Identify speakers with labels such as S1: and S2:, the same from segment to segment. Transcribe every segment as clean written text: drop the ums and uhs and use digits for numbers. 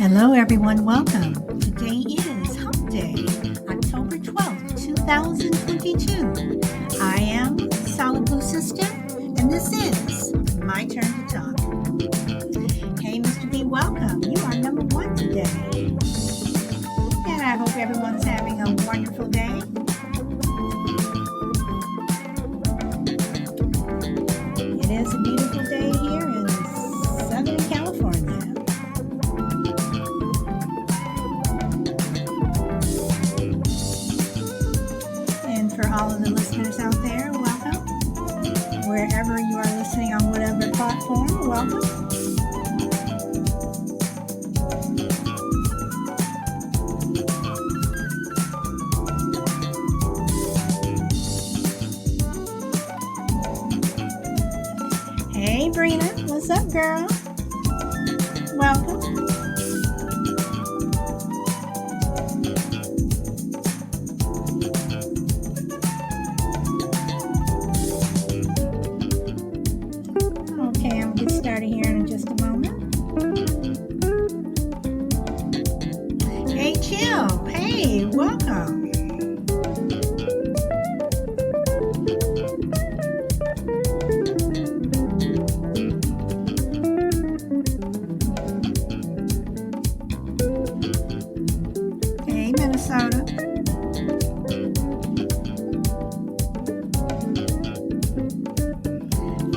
S1: Hello, everyone. Welcome. Today is Hump Day, October 12th, 2022. I am Solid Blue Sister, and this is My Turn to Talk. Hey, Mr. B, welcome. You are number one today. And I hope everyone's having a wonderful day. It is a beautiful day here in Southern California. And for all of the listeners out there, welcome. Wherever you are listening on whatever platform, welcome. Hey, Brina, what's up, girl? Welcome. Okay, I'm gonna get started here in just a moment. Hey, Chill. Hey, welcome. Hey, Minnesota.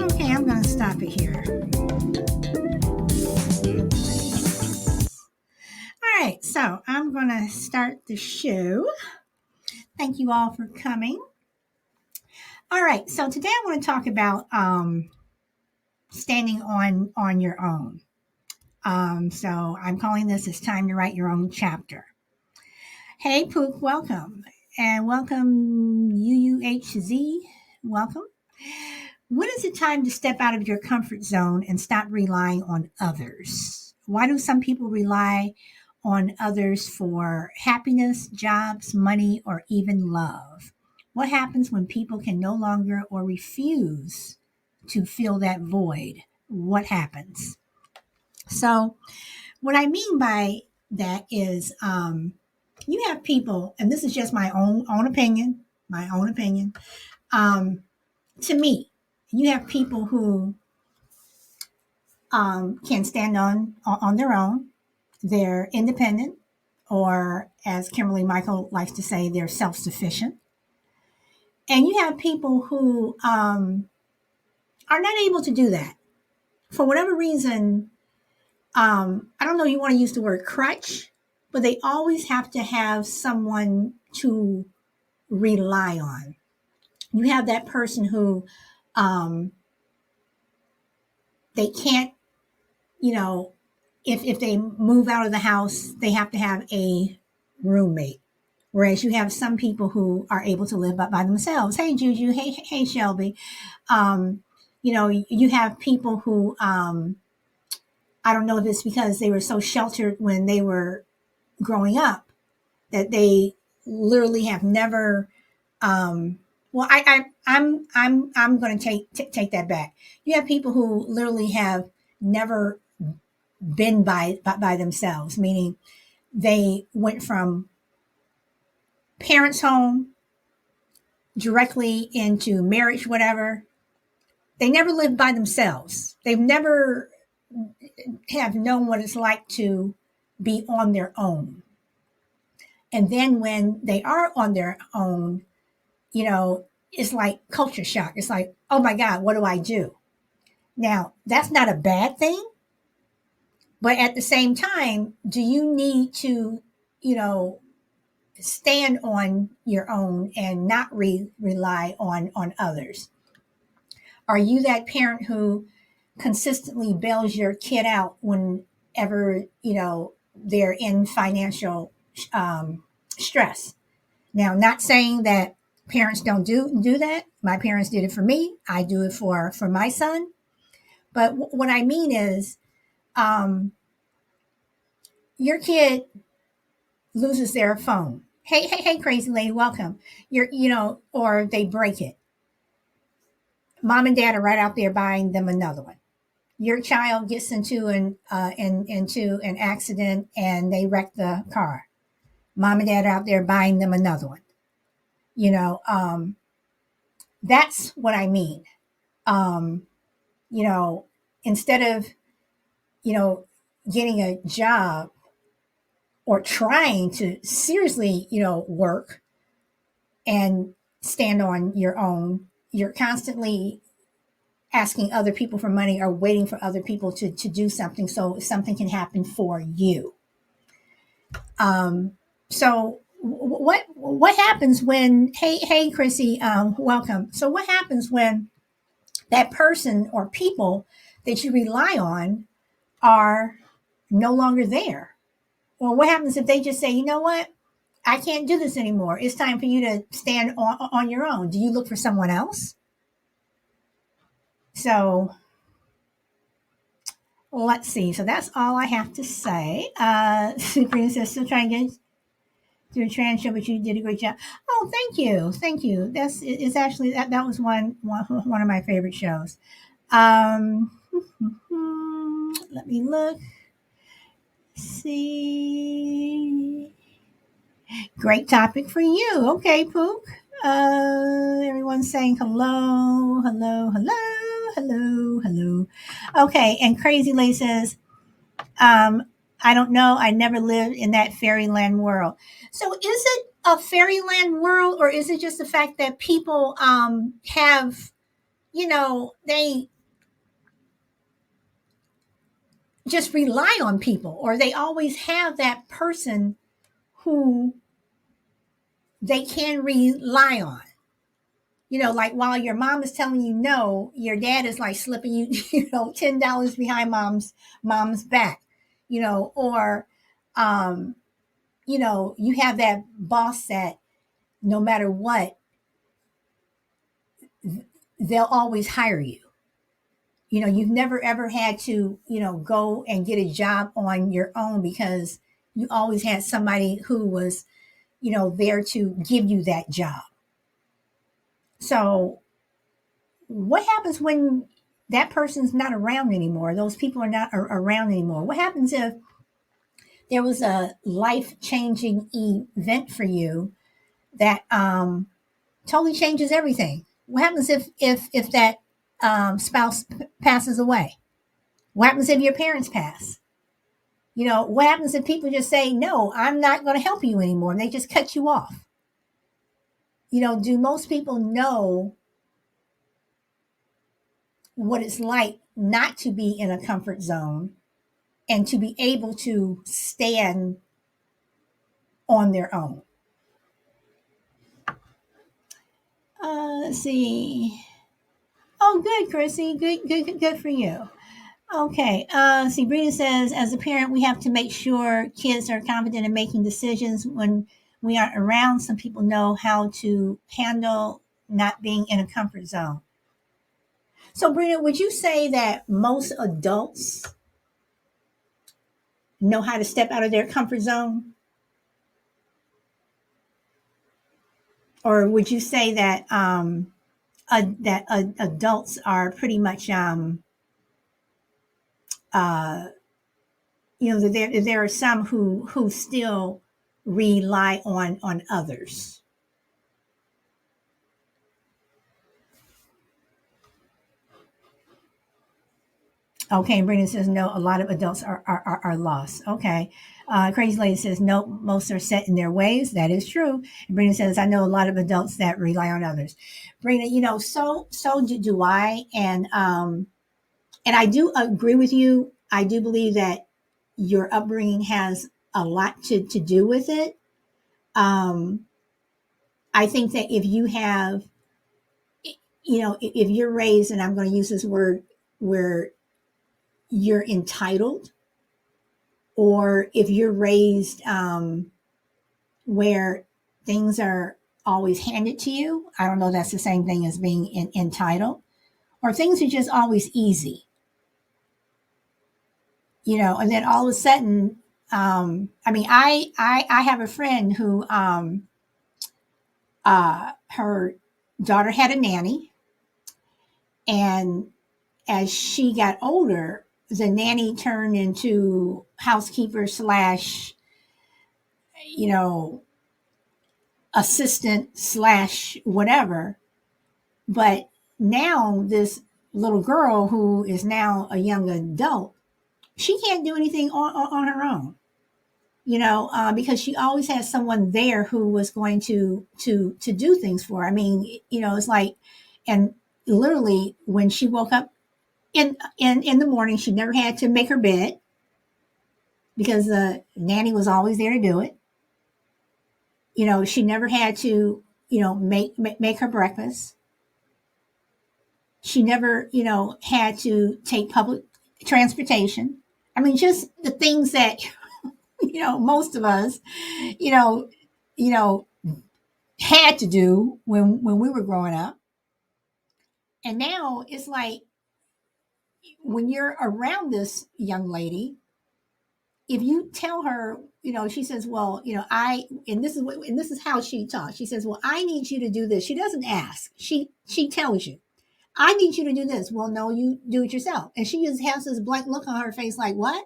S1: Okay, I'm gonna stop it here. All right, so I'm gonna start the show. Thank you all for coming. All right, so today I want to talk about standing on your own. So I'm calling this "It's Time to Write Your Own Chapter." Hey, Pook, welcome, and welcome UUHZ. Welcome. When is it time to step out of your comfort zone and stop relying on others? Why do some people rely on others for happiness, jobs, money, or even love? What happens when people can no longer or refuse to fill that void? What happens? So, what I mean by that is you have people, and this is just my own opinion, my own opinion. To me, you have people who can stand on their own. They're independent, or as Kimberly Michael likes to say, they're self sufficient. And you have people who are not able to do that for whatever reason. I don't know, you want to use the word crutch, but they always have to have someone to rely on. You have that person who um, they can't, you know, if they move out of the house, they have to have a roommate. Whereas you have some people who are able to live by themselves. Hey, Juju. Hey, Shelby. Um, you have people who I don't know if it's because they were so sheltered when they were growing up that they literally have never. Well, I'm going to take that back. You have people who literally have never been by themselves, meaning they went from parents' home directly into marriage, whatever. They never lived by themselves. They've never have known what it's like to be on their own. And then when they are on their own, it's like culture shock. It's like, oh my God, what do I do? Now, that's not a bad thing. But at the same time, do you need to, you know, stand on your own and not rely on others? Are you that parent who consistently bails your kid out whenever, they're in financial stress? Now, not saying that parents don't do that. My parents did it for me. I do it for my son. But what I mean is, your kid loses their phone. Hey, crazy lady, welcome. Or they break it. Mom and dad are right out there buying them another one. your child gets into into an accident and they wreck the car. Mom and dad are out there buying them another one. You know, that's what I mean. Um, you know, instead of, you know, getting a job or trying to seriously, work and stand on your own, you're constantly asking other people for money or waiting for other people to do something so something can happen for you. So what happens when, hey Chrissy, welcome. So what happens when that person or people that you rely on are no longer there? Or what happens if they just say, you know what, I can't do this anymore, it's time for you to stand on your own? Do you look for someone else? So let's see. So that's all I have to say. Sabrina says, still trying to get through a trans show, but you did a great job. Oh, thank you. Thank you. That's, it's actually, that was one of my favorite shows. Um, let me look. See. Great topic for you. Okay, Pook. Everyone's saying hello, hello, hello, hello, hello. Okay, and Crazy Lady says, um, I don't know. I never lived in that fairyland world. So is it a fairyland world, or is it just the fact that people have, they just rely on people, or they always have that person who they can rely on? Like while your mom is telling you no, your dad is like slipping you, $10 behind mom's back, or you have that boss that no matter what, they'll always hire you. You've never ever had to, go and get a job on your own because you always had somebody who was, there to give you that job. So what happens when that person's not around anymore? Those people are not around anymore. What happens if there was a life changing event for you that totally changes everything? What happens if that spouse passes away? What happens if your parents pass? What happens if people just say, no, I'm not going to help you anymore, and they just cut you off? Do most people know what it's like not to be in a comfort zone and to be able to stand on their own? Let's see. Oh, good, Chrissy. Good for you. Okay. See, Brina says, as a parent, we have to make sure kids are confident in making decisions when we aren't around. Some people know how to handle not being in a comfort zone. So, Brina, would you say that most adults know how to step out of their comfort zone? Or would you say that adults are pretty much uh, there are some who still rely on others? Okay, and Brandon says no. A lot of adults are lost. Okay, Crazy Lady says no. Most are set in their ways. That is true. And Brandon says I know a lot of adults that rely on others. Brandon, so do I, and I do agree with you. I do believe that your upbringing has a lot to do with it. Um, I think that if you have, if you're raised, and I'm going to use this word, where you're entitled, or if you're raised where things are always handed to you, I don't know, that's the same thing as being entitled, or things are just always easy, and then all of a sudden, I mean, I have a friend who, her daughter had a nanny, and as she got older, the nanny turned into housekeeper slash, you know, assistant slash whatever. But now this little girl who is now a young adult, she can't do anything on her own, because she always had someone there who was going to do things for her. I mean, it's like, and literally when she woke up in the morning, she never had to make her bed because the nanny was always there to do it. She never had to, make her breakfast. She never, had to take public transportation. I mean, just the things that, most of us, you know, you know, had to do when we were growing up. And now it's like when you're around this young lady, if you tell her, she says, well, and this is how she talks. She says, well, I need you to do this. She doesn't ask. She tells you, I need you to do this. Well, no, you do it yourself. And she just has this blank look on her face like, what?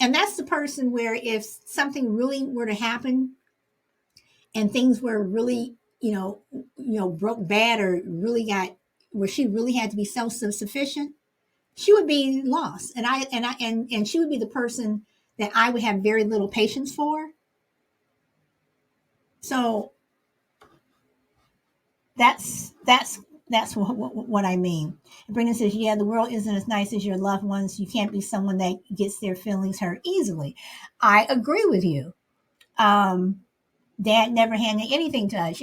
S1: And that's the person where if something really were to happen and things were really, broke bad or really got where she really had to be self-sufficient, she would be lost. And she would be the person that I would have very little patience for. So that's what I mean. And Brandon says, yeah, the world isn't as nice as your loved ones. You can't be someone that gets their feelings hurt easily. I agree with you. Dad never handed anything to us.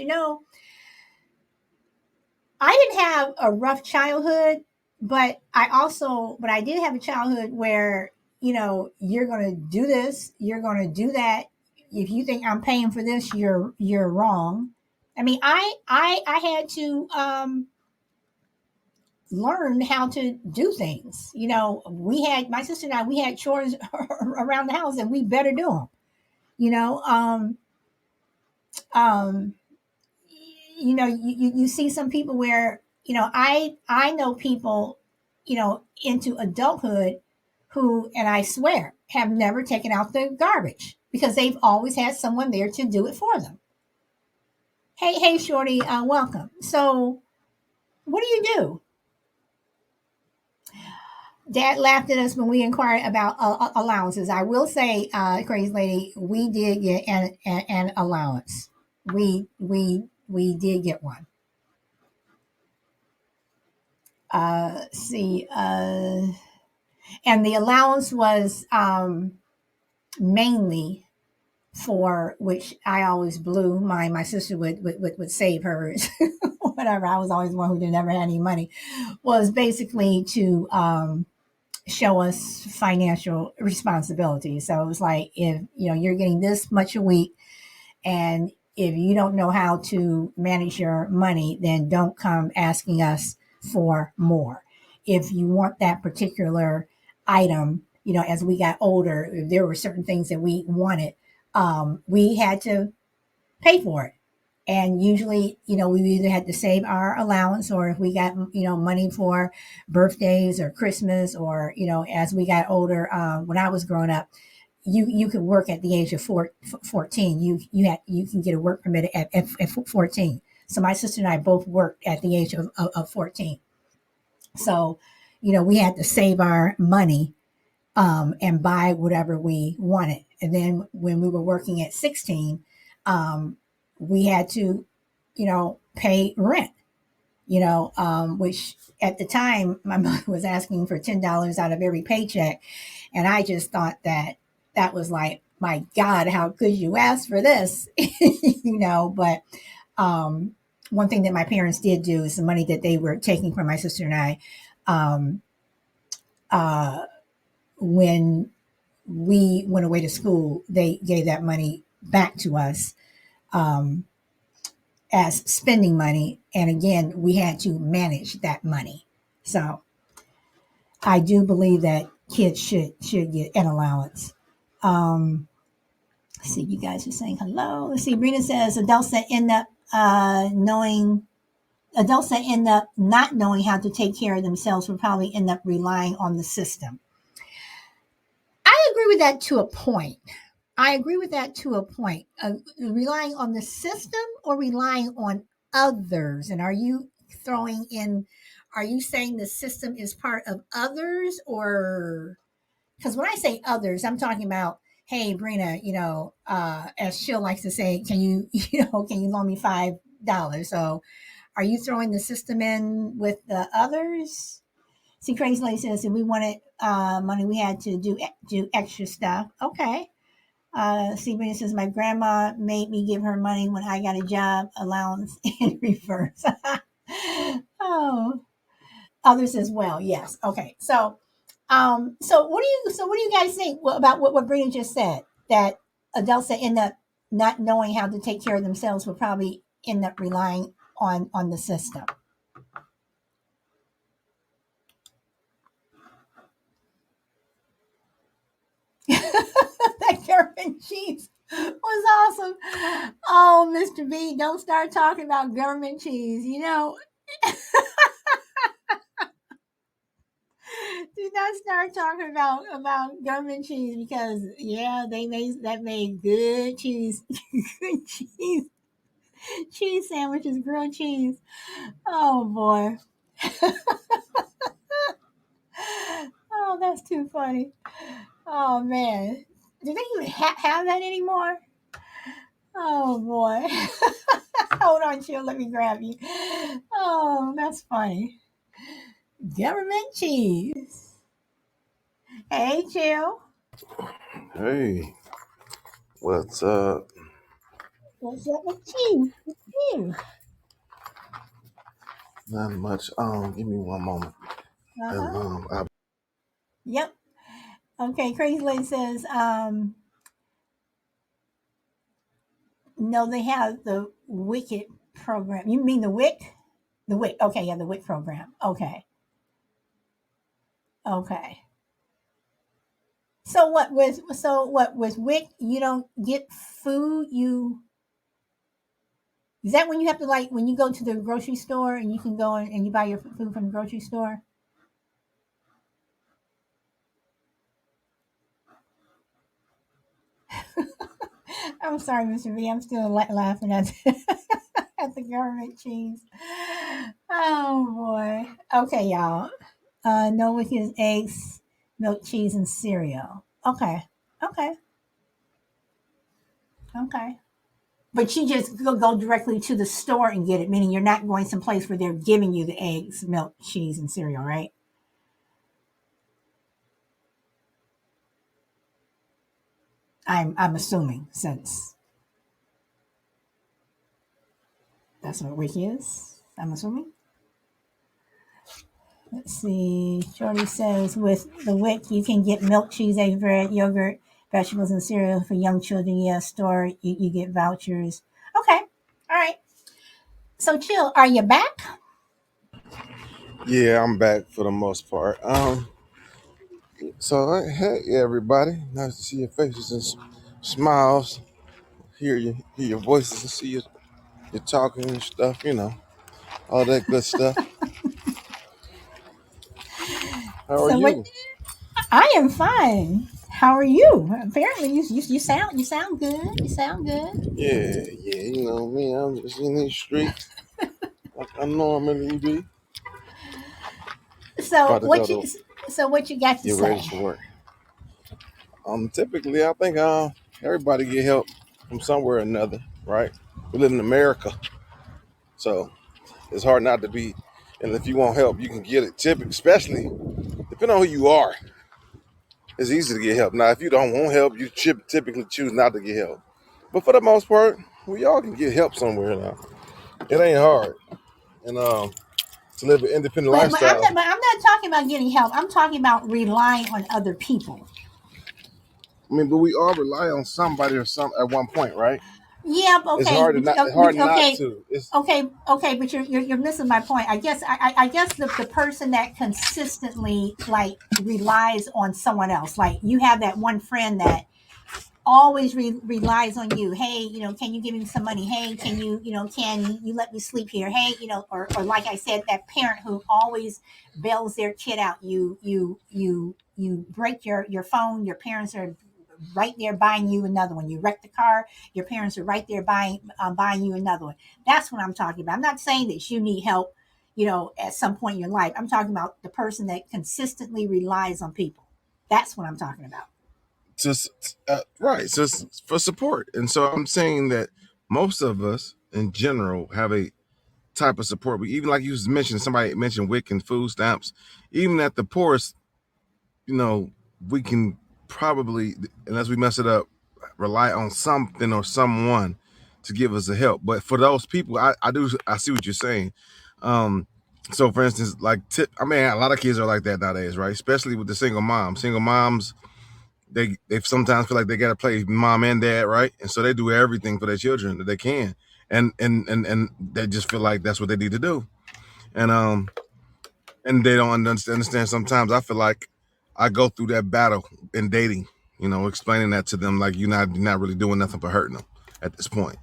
S1: I didn't have a rough childhood, but I did have a childhood where, you're going to do this, you're going to do that. If you think I'm paying for this, you're wrong. I mean, I had to learn how to do things. We had my sister and we had chores around the house, and we better do them. You know, um, you see some people where I know people into adulthood who, and I swear, have never taken out the garbage because they've always had someone there to do it for them. Hey, Shorty, welcome. So, what do you do? Dad laughed at us when we inquired about allowances. I will say, crazy lady, we did get an allowance. We did get one. See, and the allowance was mainly for which I always blew mine. My sister would save hers, whatever. I was always one who never had any money. Was basically to show us financial responsibility. So it was like, if you're getting this much a week, and if you don't know how to manage your money, then don't come asking us for more. If you want that particular item, as we got older, if there were certain things that we wanted, we had to pay for it. And usually, we either had to save our allowance, or if we got, money for birthdays or Christmas, or, as we got older, when I was growing up, you could work at the age of 14. You can get a work permit at 14. So my sister and I both worked at the age of 14. So, we had to save our money and buy whatever we wanted. And then when we were working at 16, we had to, pay rent, which at the time my mother was asking for $10 out of every paycheck. And I just thought that was like, my God, how could you ask for this? But one thing that my parents did do is the money that they were taking from my sister and I, when we went away to school, they gave that money back to us as spending money. And again, we had to manage that money. So I do believe that kids should get an allowance. Let's see, you guys are saying hello. Let's see, Brina says adults that end up knowing adults that end up not knowing how to take care of themselves will probably end up relying on the system. I agree with that to a point. I agree with that to a point. Relying on the system or relying on others? And are you throwing in, are you saying the system is part of others? Or, because when I say others, I'm talking about, hey, Brina, as Sheil likes to say, can you, can you loan me $5? So are you throwing the system in with the others? See, Crazy Lady says if we wanted money, we had to do extra stuff. Okay. See, Brina says my grandma made me give her money when I got a job allowance in reverse. Oh, others as well. Yes. Okay. So what do you guys think about what Brina just said? That adults that end up not knowing how to take care of themselves will probably end up relying on the system. That government cheese was awesome. Oh, Mr. B, don't start talking about government cheese. Do not start talking about government cheese because yeah, they made good cheese, good cheese sandwiches, grilled cheese. Oh boy. Oh, that's too funny. Oh man, do they even have that anymore? Oh boy. Hold on, chill. Let me grab you. Oh, that's funny. Government cheese. Hey, chill.
S2: Hey, what's up?
S1: What's up with you? With you?
S2: Not much. Give me one moment.
S1: Uh
S2: And
S1: huh.
S2: I
S1: Yep. Okay. Crazy Lady says, no, they have the Wicked program. You mean the WIC? The WIC. Okay. Yeah, the WIC program. Okay. Okay. So what with WIC? You don't get food. You Is that when you have to, like, when you go to the grocery store and you can go and you buy your food from the grocery store? I'm sorry, Mr. V. I'm still laughing at at the government cheese. Oh boy. Okay, y'all. No with his eggs, milk, cheese, and cereal. Okay. Okay. Okay. But you just go directly to the store and get it, meaning you're not going someplace where they're giving you the eggs, milk, cheese, and cereal, right? I'm assuming, since that's what wiki is. I'm assuming. Let's see. Shorty says with the WIC, you can get milk, cheese, egg, bread, yogurt, vegetables, and cereal for young children. Yeah, store, you get vouchers. Okay. All right. So, Chill, are you back?
S2: yeah, I'm back for the most part. Hey everybody, nice to see your faces and smiles. Hear your voices and see you talking and stuff. All that good stuff. How are
S1: So, what?
S2: you?
S1: I am fine. How are you? Apparently, you sound good. You sound good.
S2: Yeah. You know me. I'm just in these streets like I normally be.
S1: So,
S2: About to go to
S1: what you got to
S2: get ready
S1: say?
S2: for work. Typically, I think everybody get help from somewhere or another, right? We live in America, so it's hard not to be. And if you want help, you can get it. Typically, especially depending on who you are, it's easy to get help. Now, if you don't want help, you typically choose not to get help. But for the most part, we all can get help somewhere now. It ain't hard, and to live an independent
S1: But I'm
S2: lifestyle.
S1: not. But I'm not talking about getting help. I'm talking about relying on other people.
S2: I mean, but we all rely on somebody or some at one point, right?
S1: Yeah,
S2: It's
S1: okay,
S2: hard to not. It's hard not
S1: okay,
S2: to. It's
S1: okay, but you're missing my point. I guess the person that consistently, like, relies on someone else, like you have that one friend that always relies on you. Hey, can you give me some money? Hey, can you let me sleep here? Hey, or like I said, that parent who always bails their kid out. You break your phone. Your parents are right there buying you another one. You wreck the car. Your parents are right there buying you another one. That's what I'm talking about. I'm not saying that you need help. At some point in your life, I'm talking about the person that consistently relies on people. That's what I'm talking about.
S2: Just right, just for support. And so I'm saying that most of us in general have a type of support. We even like you mentioned, somebody mentioned WIC and food stamps. Even at the poorest, you know, we can probably, unless we mess it up, rely on something or someone to give us a help. But for those people, I see what you're saying. Um, so for instance, like I mean, a lot of kids are like that nowadays, right? Especially with the single moms. Single moms, they sometimes feel like they gotta play mom and dad, right? And so they do everything for their children that they can. And they just feel like that's what they need to do. And they don't understand. Sometimes I feel like I go through that battle in dating, explaining that to them like you're not really doing nothing but hurting them at this point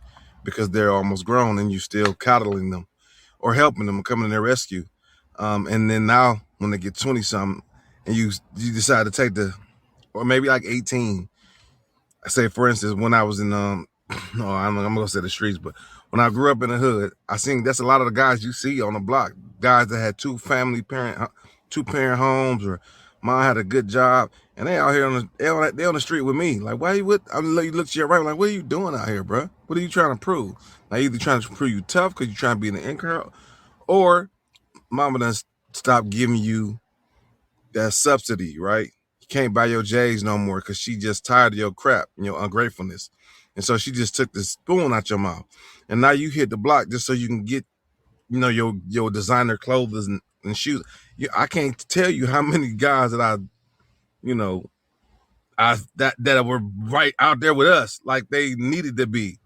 S2: because they're almost grown and you still coddling them or helping them, coming to their rescue. And then now when they get 20 something and you decide to take or maybe like 18, I say for instance, when I was in no, I'm gonna say the streets, but when I grew up in the hood, I seen that's a lot of the guys you see on the block, guys that had two parent homes, or mom had a good job, and they out here they on the street with me. Like, why you with? You look to your right, like, what are you doing out here, bro? What are you trying to prove? Like, either trying to prove you tough because you're trying to be in the in crowd, or mama done stop giving you that subsidy, right? You can't buy your J's no more because she just tired of your crap and your ungratefulness. And so she just took the spoon out your mouth. And now you hit the block just so you can get, your designer clothes and shoes. I can't tell you how many guys that you know, that were right out there with us, like they needed to be.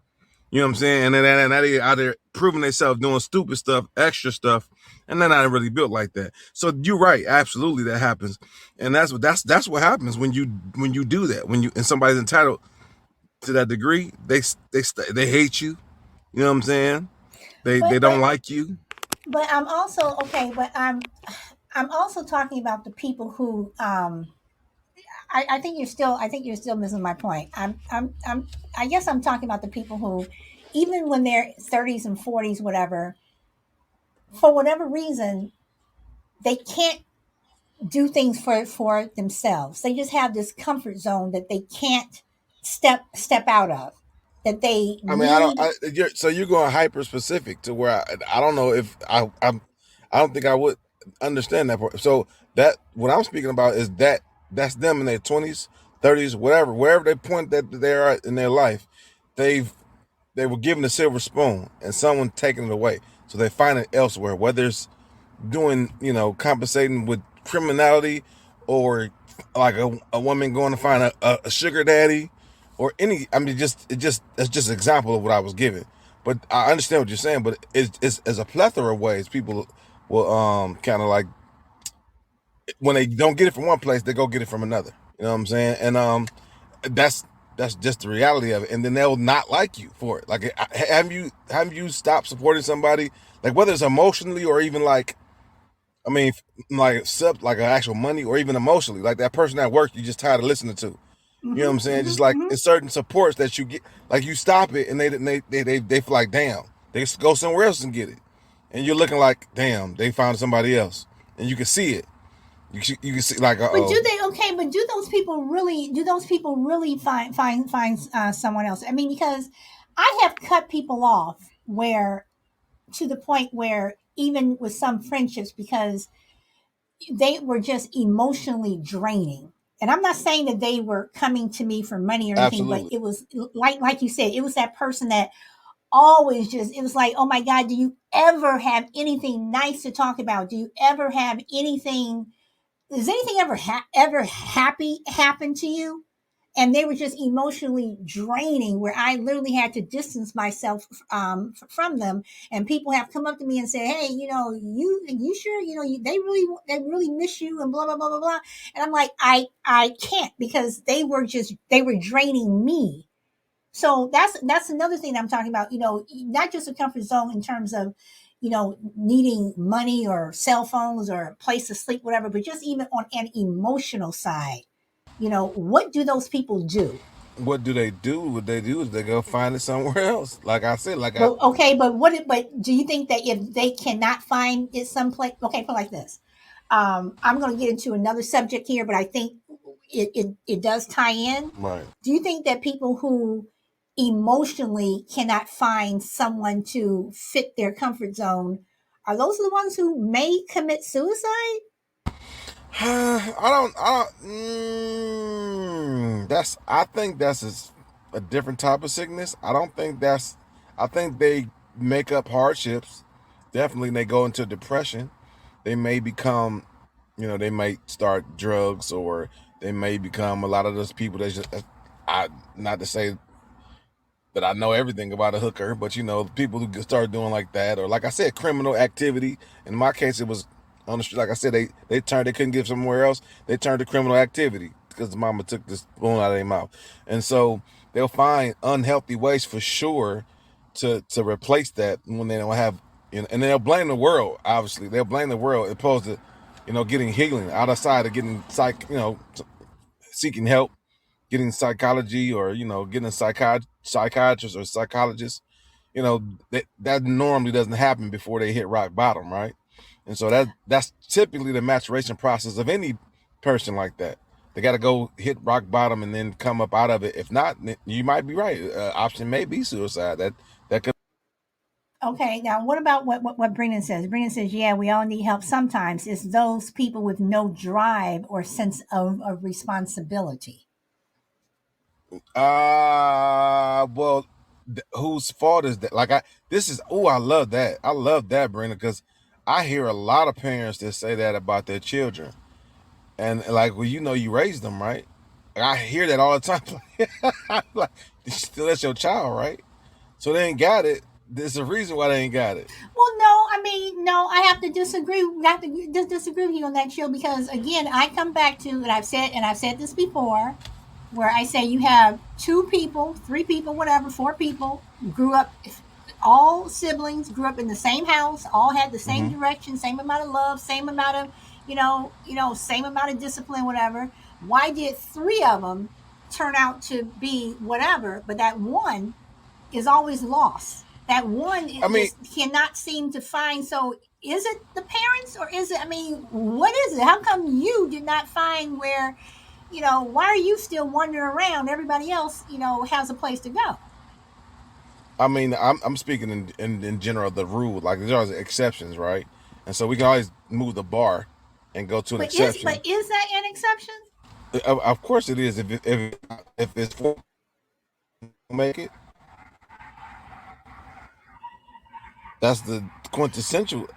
S2: You know what I'm saying? And they out there proving themselves doing stupid stuff, extra stuff, and they're not really built like that. So you're right, absolutely that happens, and that's what happens when you do that. And somebody's entitled to that degree, they hate you. You know what I'm saying? They
S1: But
S2: don't
S1: but
S2: like you.
S1: but I'm also okay. But I'm also talking about the people who I think you're still missing my point. I guess I'm talking about the people who, even when they're 30s and 40s, whatever, for whatever reason, they can't do things for themselves. They just have this comfort zone that they can't step out of. That they
S2: I mean, I don't.
S1: need.
S2: So you're going hyper specific to where I don't know if I don't think I would understand that part. So that what I'm speaking about is that's them in their 20s, 30s, whatever, wherever they point that they are in their life, they've they were given a silver spoon and someone taking it away, so they find it elsewhere, whether it's doing, compensating with criminality, or like a woman going to find a sugar daddy, or any. I mean, it's just an example of what I was giving. But I understand what you're saying. But it's a plethora of ways people will kind of like, when they don't get it from one place, they go get it from another. You know what I'm saying? And that's that's just the reality of it. And then they'll not like you for it. Like, have you stopped supporting somebody, like whether it's emotionally or even like, I mean, like like an actual money, or even emotionally, like that person at work you just tired of listening to. You know what
S1: Hmm.
S2: I'm saying?
S1: Hmm.
S2: Just like
S1: Hmm.
S2: it's certain supports that you get, like you stop it and they feel like, damn, they just go somewhere else and get it, and you're looking like, damn, they found somebody else, and you can see it. You can see like,
S1: But do
S2: oh,
S1: they okay? But do those people really find someone else? I mean, because I have cut people off where, to the point where, even with some friendships, because they were just emotionally draining. And I'm not saying that they were coming to me for money or anything, but
S2: absolutely.
S1: it was like you said, it was that person that always just, it was like, oh my God, do you ever have anything nice to talk about? Do you ever have anything, does anything ever happy happen to you? and they were just emotionally draining, where I literally had to distance myself from them. And people have come up to me and say, hey, you sure, they really miss you, and blah blah blah blah blah. And I'm like, I can't, because they were draining me. So that's another thing that I'm talking about. Not just a comfort zone in terms of needing money or cell phones or a place to sleep, whatever, but just even on an emotional side. What do those people do?
S2: What do they do? What they do is they go find it somewhere else. Like I said, like I
S1: But okay, but do you think that if they cannot find it someplace, okay, put it like this. I'm going to get into another subject here, but I think it does tie in.
S2: right.
S1: Do you think that people who emotionally cannot find someone to fit their comfort zone, are those the ones who may commit suicide?
S2: That's. I think that's a different type of sickness. I don't think that's. I think they make up hardships. Definitely, they go into depression. They may become, they might start drugs, or they may become a lot of those people that just. I not to say that I know everything about a hooker, but people who start doing like that, or like I said, criminal activity. In my case, it was on the street. Like I said, they turned. They couldn't get somewhere else. They turned to criminal activity because the mama took this spoon out of their mouth, and so they'll find unhealthy ways for sure to replace that when they don't have. And they'll blame the world. Obviously, they'll blame the world as opposed to, getting healing outside of getting seeking help, getting psychology, or getting a psychiatrist or psychologist. That normally doesn't happen before they hit rock bottom, right? And so that's typically the maturation process of any person like that. They got to go hit rock bottom and then come up out of it. If not, you might be right. Option may be suicide. That could.
S1: Okay, now what about what Brennan says? Brennan says, yeah, we all need help sometimes. It's those people with no drive or sense of responsibility.
S2: Well, whose fault is that? Like this is. Oh, I love that. I love that, Brandon, because I hear a lot of parents that say that about their children, and like, well, you raised them, right? I hear that all the time. Like, still, that's your child, right? So they ain't got it. There's a reason why they ain't got it.
S1: Well, no, I mean, no, I have to disagree. I have to disagree with you on that, Chill, because again, I come back to, and I've said this before, where I say you have two people, three people, whatever, four people grew up, all siblings grew up in the same house, all had the same
S2: Hmm.
S1: direction, same amount of love, same amount of, same amount of discipline, whatever. Why did three of them turn out to be whatever, but that one is always lost? That one
S2: I mean,
S1: just cannot seem to find. So is it the parents, or is it, I mean, what is it? How come you did not find where, why are you still wandering around? Everybody else, has a place to go.
S2: I'm speaking in general the rule. Like, there's always exceptions, right? And so we can always move the bar and go to an
S1: But is
S2: exception.
S1: but is that an exception?
S2: Of course it is. If it's for make it, that's the quintessential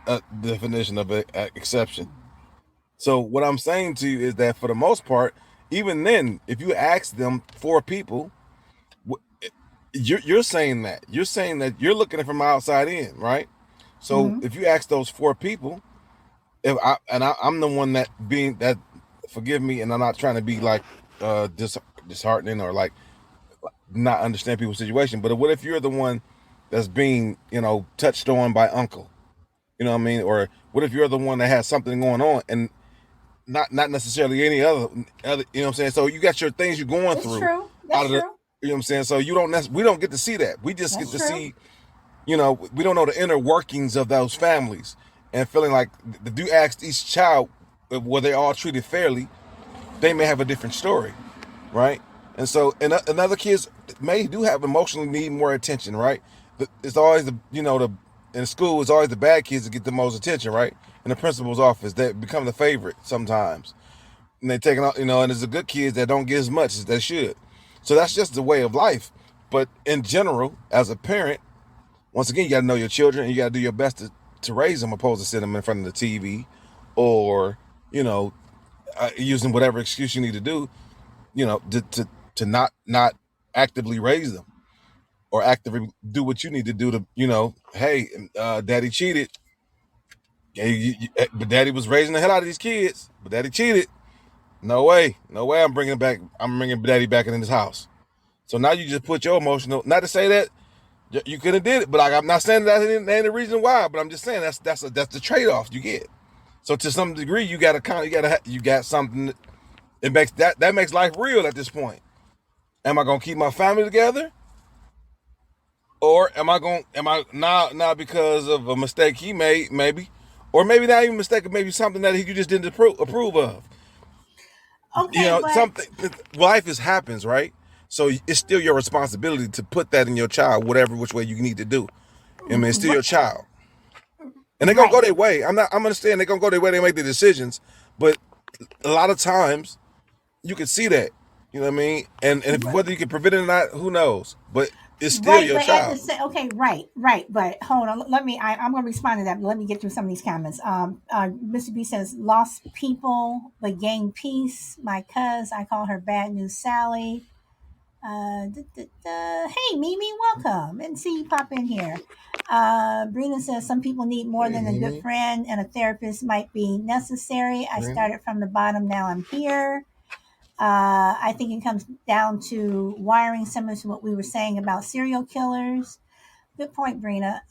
S2: definition of an exception. So what I'm saying to you is that for the most part, even then, if you ask them four people, you're saying that you're looking at it from outside in, right? So
S1: Mm-hmm.
S2: if you ask those four people, I'm the one that being that, forgive me, and I'm not trying to be like disheartening or like not understand people's situation, but what if you're the one that's being touched on by uncle, you know what I mean, or what if you're the one that has something going on and not necessarily any other, you know what I'm saying? So you got your things you're going
S1: It's
S2: through
S1: true.
S2: out
S1: That's
S2: of the,
S1: true.
S2: you know what I'm saying? So we don't get to see that. We just get
S1: That's
S2: to
S1: true.
S2: see, we don't know the inner workings of those families, and feeling like if you ask each child were they all treated fairly, they may have a different story, right? And so, and other kids may do have emotionally need more attention, right? It's always the in school it's always the bad kids that get the most attention, right? In the principal's office, they become the favorite sometimes, and they take it out, and there's the good kids that don't get as much as they should. So that's just the way of life. But in general, as a parent, once again, you got to know your children, and you got to do your best to raise them, opposed to sitting them in front of the TV, or you know using whatever excuse you need to do, to to not actively raise them or actively do what you need to do to, hey, daddy cheated. Yeah, but daddy was raising the hell out of these kids, but daddy cheated. No way, no way. I'm bringing daddy back in this house. So now you just put your emotional. Not to say that you could have did it, but like, I'm not saying that ain't the reason why. But I'm just saying that's the trade off you get. So to some degree, you got something. It makes that makes life real at this point. Am I gonna keep my family together, or am I now because of a mistake he made, maybe, or maybe not even a mistake, or maybe something that he just didn't approve of.
S1: Okay, but
S2: Something, life is happens, right? So it's still your responsibility to put that in your child, whatever which way you need to do. I mean, it's still your child, and they're gonna
S1: right.
S2: go their way. I'm understanding they're gonna go their way. They make the decisions, but a lot of times you can see that. You know what I mean? And if, whether you can prevent it or not, who knows? But it's still
S1: Right,
S2: your
S1: but at the
S2: child.
S1: same, okay, right, right, but hold on. Let me. I'm going to respond to that. But let me get through some of these comments. Mr. B says, "Lost people but gain peace." My cuz, I call her Bad News Sally. Hey, Mimi, welcome and see you pop in here. Brina says some people need more
S2: Hey,
S1: than a good
S2: Mimi.
S1: friend, and a therapist might be necessary. I
S2: Brenda.
S1: started from the bottom, now I'm here. I think it comes down to wiring, similar to what we were saying about serial killers. Good point, Brina.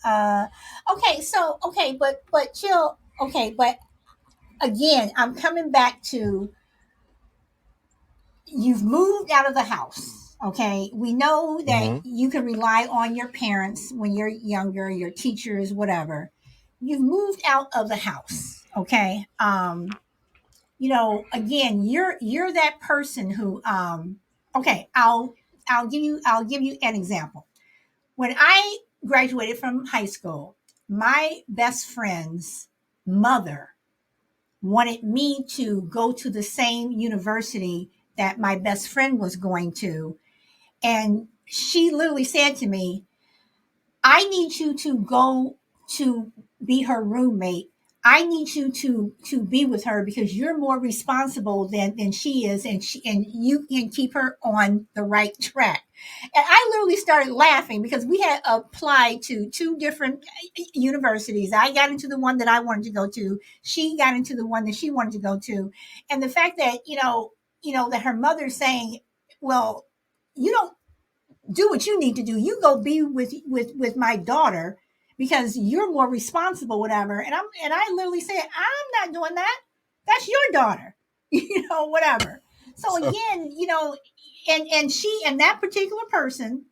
S1: Okay, so okay, but chill. Okay, but again, I'm coming back to you've moved out of the house. Okay, we know that
S2: Mm-hmm.
S1: you can rely on your parents when you're younger, your teachers, whatever. You've moved out of the house. Okay, again, you're that person who okay, I'll give you an example. When I graduated from high school, my best friend's mother wanted me to go to the same university that my best friend was going to, and she literally said to me, I need you to go to be her roommate. I need you to be with her because you're more responsible than she is, and you can keep her on the right track. And I literally started laughing because we had applied to two different universities. I got into the one that I wanted to go to. She got into the one that she wanted to go to. And the fact that, that her mother's saying, well, you don't do what you need to do. You go be with my daughter because you're more responsible, whatever. And I literally said, I'm not doing that. That's your daughter, whatever. So
S2: So,
S1: again, and she and that particular person,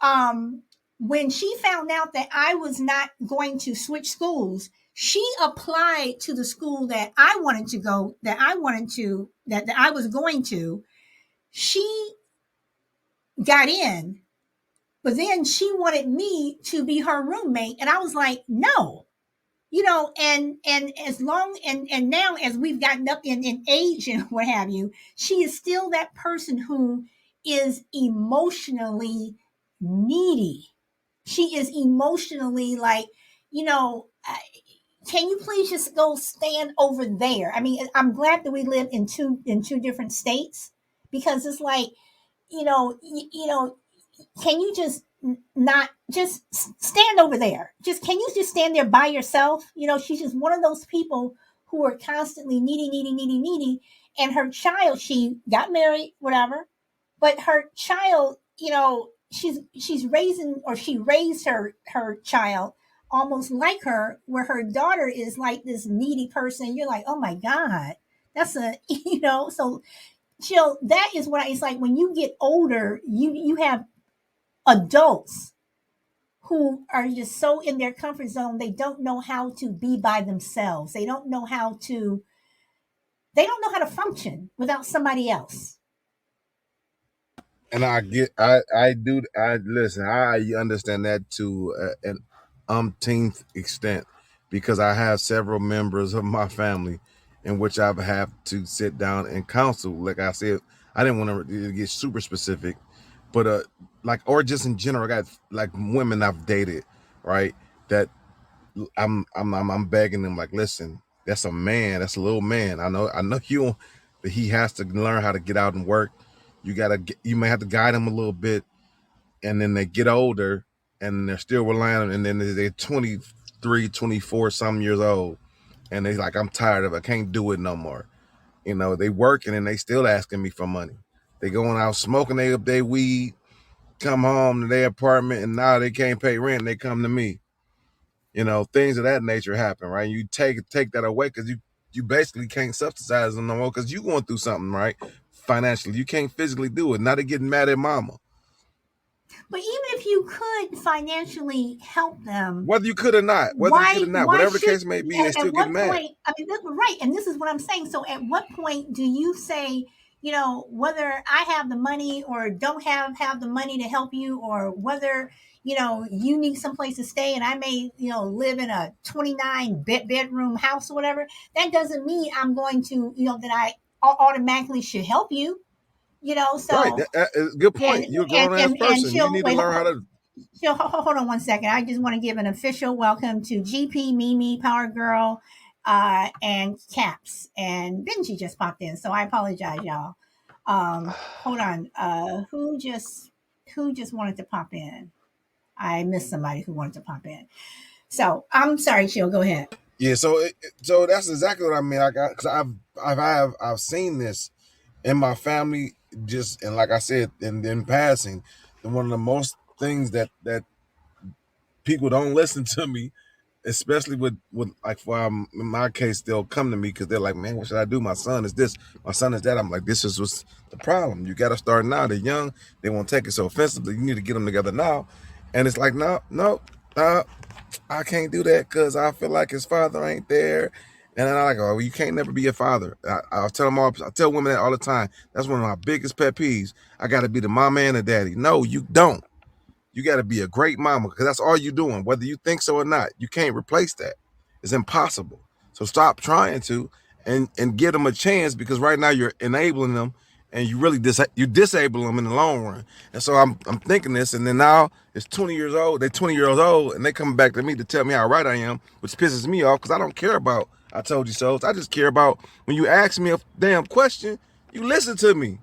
S1: um, when she found out that I was not going to switch schools, she applied to the school that I wanted to go, that I was going to. She got in, but then she wanted me to be her roommate, and I was like, no, and as long and now as we've gotten up in age and what have you, she is still that person who is emotionally needy. She is emotionally like, you know, can you please just go stand over there? I mean, I'm glad that we live in two different states because it's like, can you just not just stand over there? Just can you just stand there by yourself? She's just one of those people who are constantly needy, needy, needy, needy. And her child, she got married, whatever, but her child, she's raising, or she raised her child almost like her, where her daughter is like this needy person. You're like, oh my God, that's a so chill. That is what it's like when you get older. You have adults who are just so in their comfort zone, they don't know how to be by themselves. They don't know how to function without somebody else.
S2: and I listen. I understand that to an umpteenth extent because I have several members of my family in which I've had to sit down and counsel. Like I said, I didn't want to get super specific, but like, or just in general, I got like women I've dated, right? That I'm begging them, like, listen, that's a man, that's a little man. I know you, that he has to learn how to get out and work. you may have to guide them a little bit, and then they get older and they're still relying on, and then they're 23, 24 some years old, and they're like, I'm tired of it. I can't do it no more. They working and they still asking me for money. They going out smoking they weed, come home to their apartment, and now they can't pay rent, and they come to me. Things of that nature happen, right? You take that away because you basically can't subsidize them no more because you going through something, right? Financially, you can't physically do it. Now they're getting mad at mama.
S1: But even if you could financially help them,
S2: Whether you could or not,
S1: why
S2: whatever the
S1: should
S2: case may be, they
S1: at
S2: still get
S1: what
S2: mad.
S1: point? I mean, right, and this is what I'm saying. So, at what point do you say, whether I have the money or don't have the money to help you, or whether you need someplace to stay, and I may live in a 29 bedroom house or whatever. That doesn't mean I'm going to that I automatically should help you.
S2: Right.
S1: So
S2: Good
S1: and
S2: point. You're a
S1: and
S2: grown ass
S1: and, and
S2: person. You
S1: she'll
S2: need to
S1: wait.
S2: learn how to.
S1: So hold on one second. I just want to give an official welcome to GP, Mimi, Power Girl, and Caps. And Benji just popped in, so I apologize, y'all. Hold on. Who just wanted to pop in? I missed somebody who wanted to pop in. So I'm sorry, Chill. Go ahead.
S2: Yeah. So that's exactly what I mean. I got because I've seen this in my family. Just and like I said, in passing, and one of the most things that people don't listen to me, especially with like for in my case, they'll come to me because they're like, man, what should I do? My son is this, my son is that. I'm like, this is what's the problem. You got to start now. They're young. They won't take it so offensively. You need to get them together now. And it's like, no, I can't do that because I feel like his father ain't there. And then I like, oh, well, you can't never be a father. I tell women that all the time. That's one of my biggest pet peeves. I got to be the mama and the daddy. No, you don't. You got to be a great mama because that's all you're doing, whether you think so or not. You can't replace that. It's impossible. So stop trying to and give them a chance because right now you're enabling them and you really you disable them in the long run. And so I'm thinking this, and then now it's 20 years old. They're 20 years old, and they coming back to me to tell me how right I am, which pisses me off because I don't care about I told you so. I just care about when you ask me a damn question, you listen to me.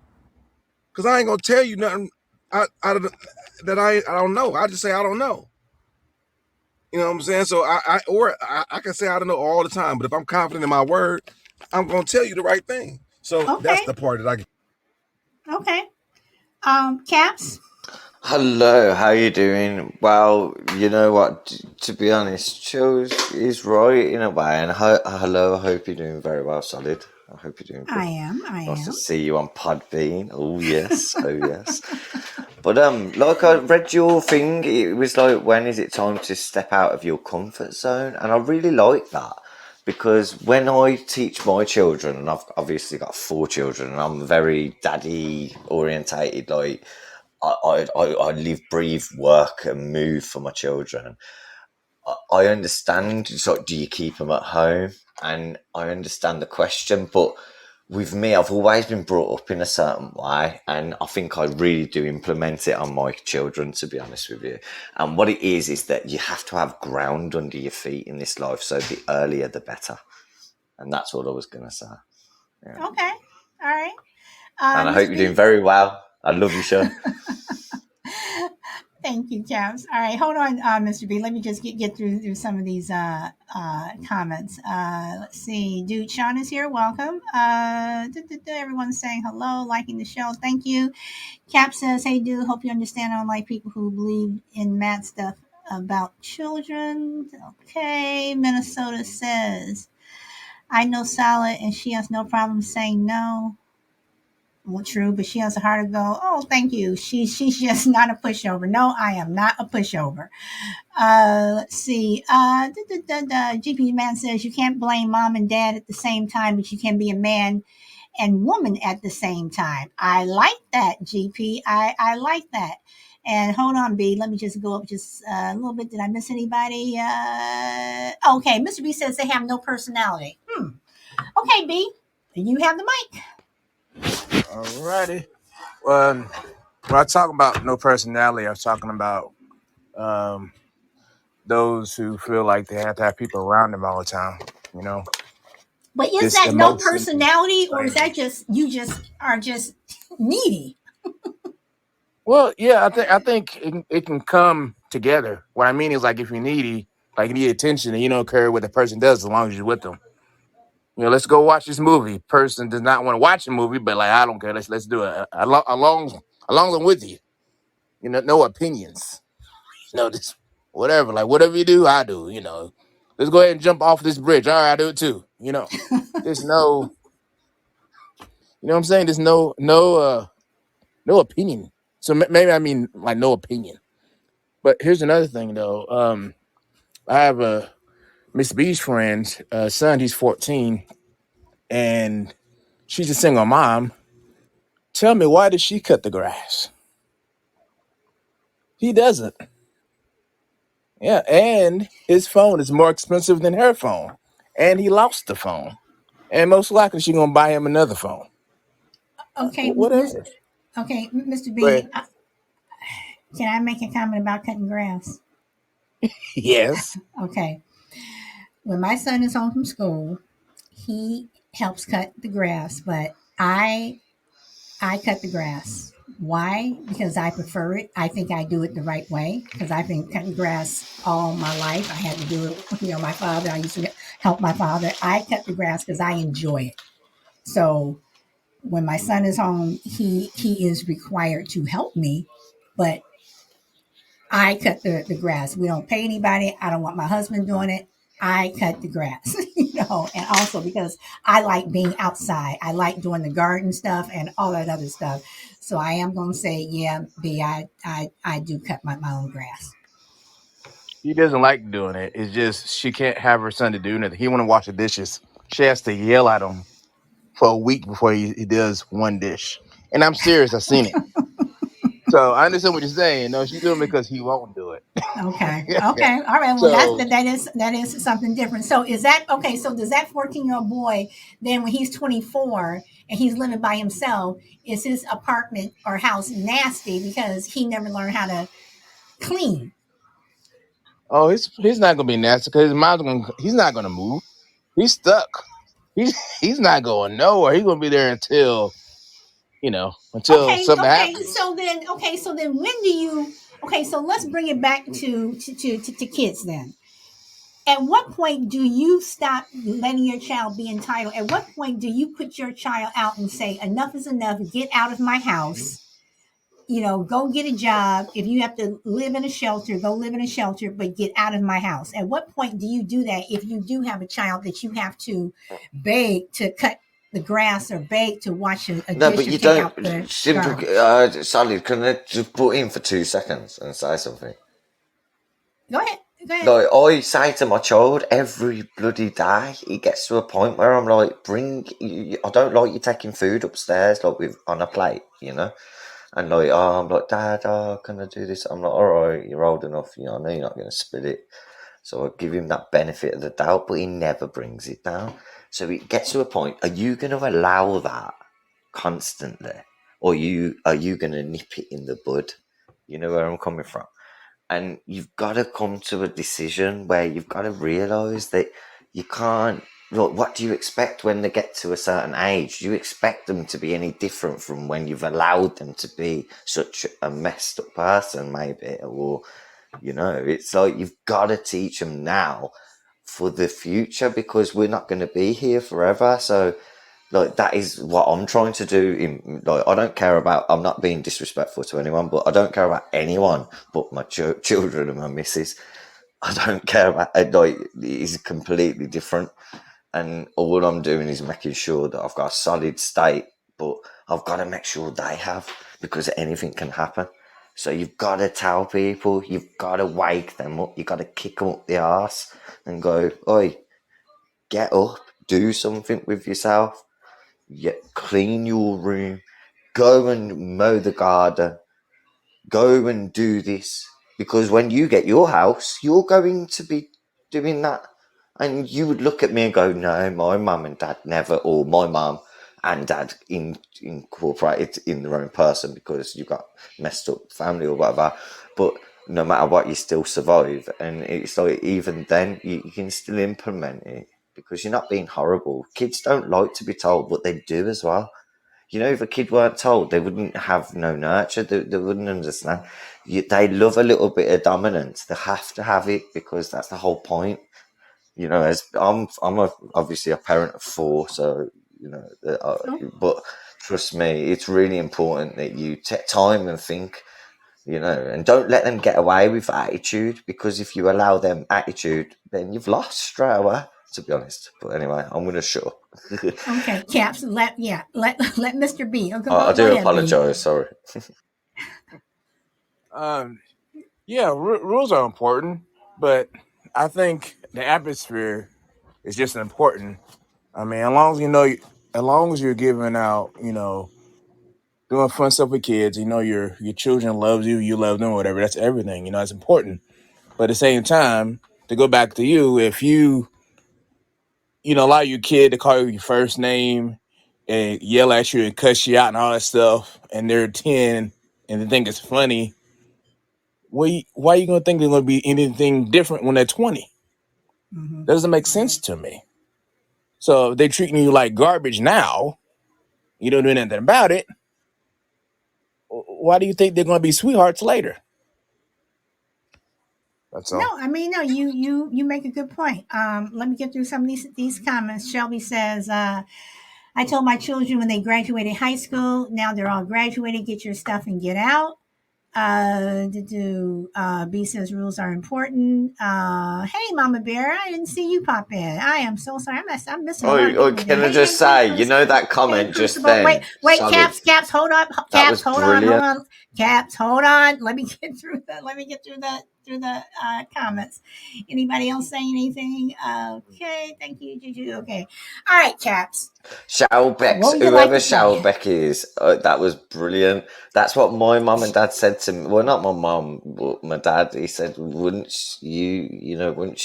S2: Because I ain't going to tell you nothing that I don't know. I just say I don't know. You know what I'm saying? So I can say I don't know all the time, but if I'm confident in my word, I'm going to tell you the right thing. So that's
S1: Okay.
S2: the part that I get.
S1: Okay. Caps.
S3: Hello, how you doing? Well, you know what? To be honest, Joe is right in a way. And hello, I hope you're doing very well, Solid. I hope you're doing
S1: I
S3: good.
S1: am. I
S3: Nice to
S1: am.
S3: see you on Podbean. Oh yes, oh yes. But like I read your thing, it was like, when is it time to step out of your comfort zone? And I really like that because when I teach my children, and I've obviously got 4 children, and I'm very daddy orientated, like. I live, breathe, work, and move for my children. I understand. It's like, do you keep them at home? And I understand the question, but with me, I've always been brought up in a certain way, and I think I really do implement it on my children, to be honest with you. And what it is that you have to have ground under your feet in this life, so the earlier the better. And that's what I was going to say. Yeah.
S1: Okay. All right.
S3: And I hope
S1: Mr.
S3: you're doing
S1: B.
S3: very well. I love you, sir.
S1: Thank you, Caps. All right, hold on, Mr. B. Let me just get through some of these comments. Let's see. Dude, Sean is here. Welcome. Everyone's saying hello, liking the show. Thank you. Cap says, "Hey, dude. Hope you understand. I don't like people who believe in mad stuff about children." Okay. Minnesota says, "I know Solid, and she has no problem saying no." Well, true, but she has a heart to go. Oh, thank you. She's just not a pushover. No, I am not a pushover. Let's see. GP Man says you can't blame mom and dad at the same time, but you can be a man and woman at the same time. I like that, GP. I like that. And hold on, B. Let me just go up just a little bit. Did I miss anybody? Okay, Mr. B says they have no personality. Okay, B. You have the mic.
S4: Alrighty. When I talk about no personality, I was talking about um, those who feel like they have to have people around them all the time. You know,
S1: But is
S4: this
S1: that no
S4: emotion
S1: personality, or is
S4: drain.
S1: that just you just are just needy?
S4: Well, yeah, I think it can come together. What I mean is, like, if you're needy, like you need attention, and you don't care what the person does as long as you're with them. Let's go watch this movie. Person does not want to watch a movie, but like I don't care. Let's do it. Along I'm with you. No opinions. Just whatever. Like whatever you do, I do. Let's go ahead and jump off this bridge. All right, I do it too. There's no. What I'm saying? There's no opinion. So maybe I mean like no opinion. But here's another thing though. I have a Miss B's friend's son. He's 14, and she's a single mom. Tell me, why does she cut the grass? He doesn't. Yeah, and his phone is more expensive than her phone, and he lost the phone, and most likely she's gonna buy him another phone.
S1: Okay,
S4: Whatever.
S1: Mr.
S4: But
S1: B, can I make a comment about cutting grass?
S4: yes,
S1: Okay. When my son is home from school, he helps cut the grass, but I cut the grass. Why? Because I prefer it. I think I do it the right way because I've been cutting grass all my life. I had to do it. My father, I used to help my father. I cut the grass because I enjoy it. So when my son is home, he is required to help me, but I cut the grass. We don't pay anybody. I don't want my husband doing it. I cut the grass, and also because I like being outside. I like doing the garden stuff and all that other stuff. So I am going to say, yeah, I do cut my own grass.
S4: he doesn't like doing it. It's just she can't have her son to do nothing. He want to wash the dishes. She has to yell at him for a week before he does one dish. And I'm serious. I've seen it. So I understand what you're saying. No, she's doing it because he won't do it.
S1: Okay. Okay. All right. Well,
S4: So
S1: that is something different. So is that okay? So does that 14-year-old boy then, when he's 24 and he's living by himself, is his apartment or house nasty because he never learned how to clean?
S4: he's not gonna be nasty because he's not gonna move. He's stuck. He's not going nowhere. He's gonna be there until
S1: Okay,
S4: something
S1: okay.
S4: happens.
S1: So then when do you? Okay, so let's bring it back to kids then. At what point do you stop letting your child be entitled? At what point do you put your child out and say enough is enough? Get out of my house. Go get a job. If you have to live in a shelter, go live in a shelter, but get out of my house. At what point do you do that if you do have a child that you have to beg to cut the grass or beg to wash a
S3: No,
S1: dish
S3: but
S1: or
S3: you
S1: take
S3: don't.
S1: out the
S3: Simple.
S1: garbage?
S3: Sally, can I just put in for 2 seconds and say something?
S1: Go ahead. Go ahead.
S3: Like I say to my child every bloody day, it gets to a point where I'm like, I don't like you taking food upstairs like with on a plate, And like, I'm like, Dad, can I do this? I'm like, all right, you're old enough, I know you're not going to spit it. So I give him that benefit of the doubt, but he never brings it down. So it gets to a point, are you going to allow that constantly? Or are you going to nip it in the bud? You know where I'm coming from? And you've got to come to a decision where you've got to realise that you can't. Look, what do you expect when they get to a certain age? Do you expect them to be any different from when you've allowed them to be such a messed up person, maybe? Or, it's like you've got to teach them now for the future because we're not going to be here forever. So, like, that is what I'm trying to do. I don't care about. I'm not being disrespectful to anyone, but I don't care about anyone but my children and my missus. I don't care about. Like, it's completely different, and all I'm doing is making sure that I've got a solid state. But I've got to make sure they have because anything can happen. So you've got to tell people. You've got to wake them up. You've got to kick them up the arse and go, "Oi, get up, do something with yourself." Clean your room, go and mow the garden, go and do this. Because when you get your house, you're going to be doing that. And you would look at me and go, no, my mum and dad never, or my mum and dad incorporated in their own person because you've got messed up family or whatever. But no matter what, you still survive. And it's like, even then, you can still implement it because you're not being horrible. Kids don't like to be told, but they do as well. if a kid weren't told, they wouldn't have no nurture. They wouldn't understand. They love a little bit of dominance. They have to have it because that's the whole point. As I'm obviously a parent of 4, so but trust me, it's really important that you take time and think, and don't let them get away with attitude, because if you allow them attitude, then you've lost straight away, to be honest. But anyway, I'm going to shut up.
S1: Okay, Caps. Let Mr. B. Okay,
S3: I
S1: go
S3: do
S1: ahead, B.
S3: apologise. Sorry.
S4: Yeah, rules are important, but I think the atmosphere is just as important. I mean, as long as you're giving out, doing fun stuff with kids, your children loves you, you love them, whatever. That's everything. It's important. But at the same time, to go back to you, if you allow your kid to call you your first name and yell at you and cuss you out and all that stuff, and they're 10 and they think it's funny, why are you going to think they're going to be anything different when they're 20?
S1: Mm-hmm.
S4: That doesn't make sense to me. So if they're treating you like garbage now, you don't do anything about it, why do you think they're going to be sweethearts later? That's all.
S1: No, I mean, no, you make a good point. Let me get through some of these comments. Shelby says, I told my children when they graduated high school, now they're all graduated, get your stuff and get out. B says rules are important. Hey, Mama Bear, I didn't see you pop in. I am so sorry. I'm missing a lot of people
S3: Can
S1: today.
S3: I just say, that comment just then?
S1: Wait,
S3: sorry,
S1: Caps, hold on.
S3: That was
S1: Caps, hold
S3: brilliant.
S1: on. Caps, hold on. Let me get through the comments. Anybody else saying anything? Okay, thank you, Juju. Okay, all right, Caps.
S3: Showbex, whoever Showbeck is, that was brilliant. That's what my mum and dad said to me. Well, not my mum, but my dad. He said, "Once you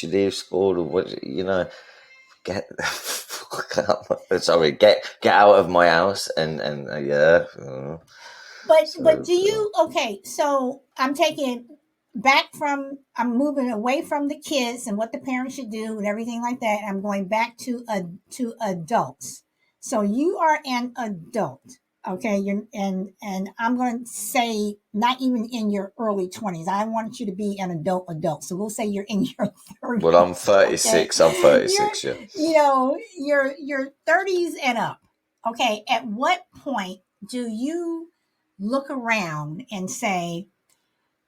S3: leave school, or get sorry, get out of my house," and yeah.
S1: But do you okay? So I'm moving away from the kids and what the parents should do and everything like that. I'm going back to adults. So you are an adult, okay? And I'm going to say not even in your early 20s. I want you to be an adult. So we'll say you're in your 30s.
S3: Well, I'm 36. Okay? I'm 36.
S1: Your 30s and up. Okay. At what point do you look around and say,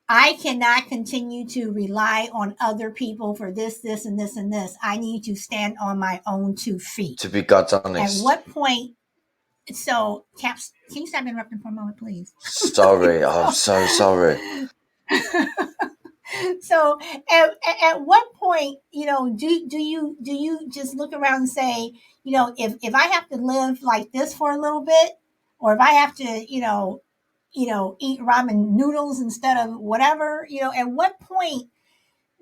S1: I cannot continue to rely on other people for this, and this, and this. I need to stand on my own 2 feet.
S3: To be God's honest.
S1: At what point? So, Caps, can you stop interrupting for a moment, please?
S3: Sorry, I'm so sorry.
S1: So, at what point, do you just look around and say, if I have to live like this for a little bit, or if I have to, eat ramen noodles instead of whatever, at what point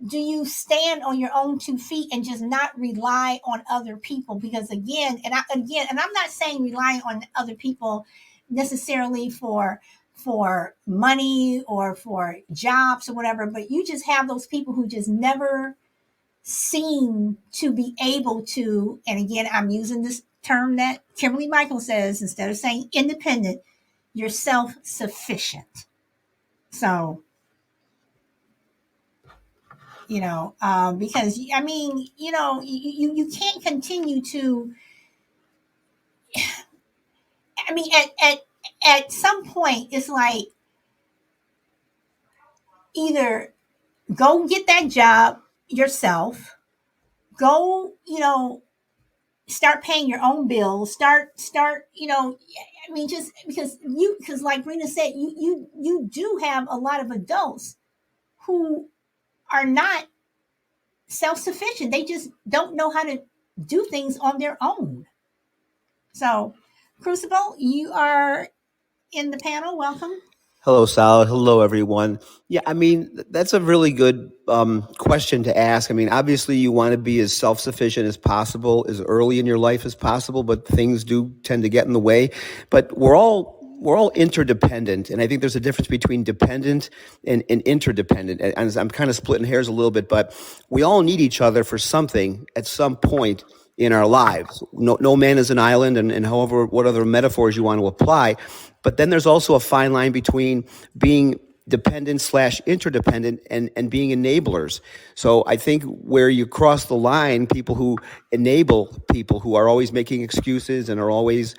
S1: do you stand on your own 2 feet and just not rely on other people? Because again, and I'm not saying relying on other people necessarily for money or for jobs or whatever, but you just have those people who just never seem to be able to, and again, I'm using this term that Kimberly Michael says, instead of saying independent, you're self-sufficient. So, because I mean, you can't continue to, I mean, at some point, it's like either go get that job yourself, go, start paying your own bills, start, I mean, just because like Rena said, you do have a lot of adults who are not self-sufficient. They just don't know how to do things on their own. So, Crucible, you are in the panel. Welcome.
S5: Hello, Sal. Hello, everyone. Yeah, I mean, that's a really good question to ask. I mean, obviously, you want to be as self-sufficient as possible, as early in your life as possible, but things do tend to get in the way. But we're all interdependent, and I think there's a difference between dependent and interdependent. And I'm kind of splitting hairs a little bit, but we all need each other for something at some point in our lives. No man is an island, and however, what other metaphors you want to apply. But then there's also a fine line between being dependent slash interdependent and being enablers. So I think where you cross the line, people who enable people who are always making excuses and are always,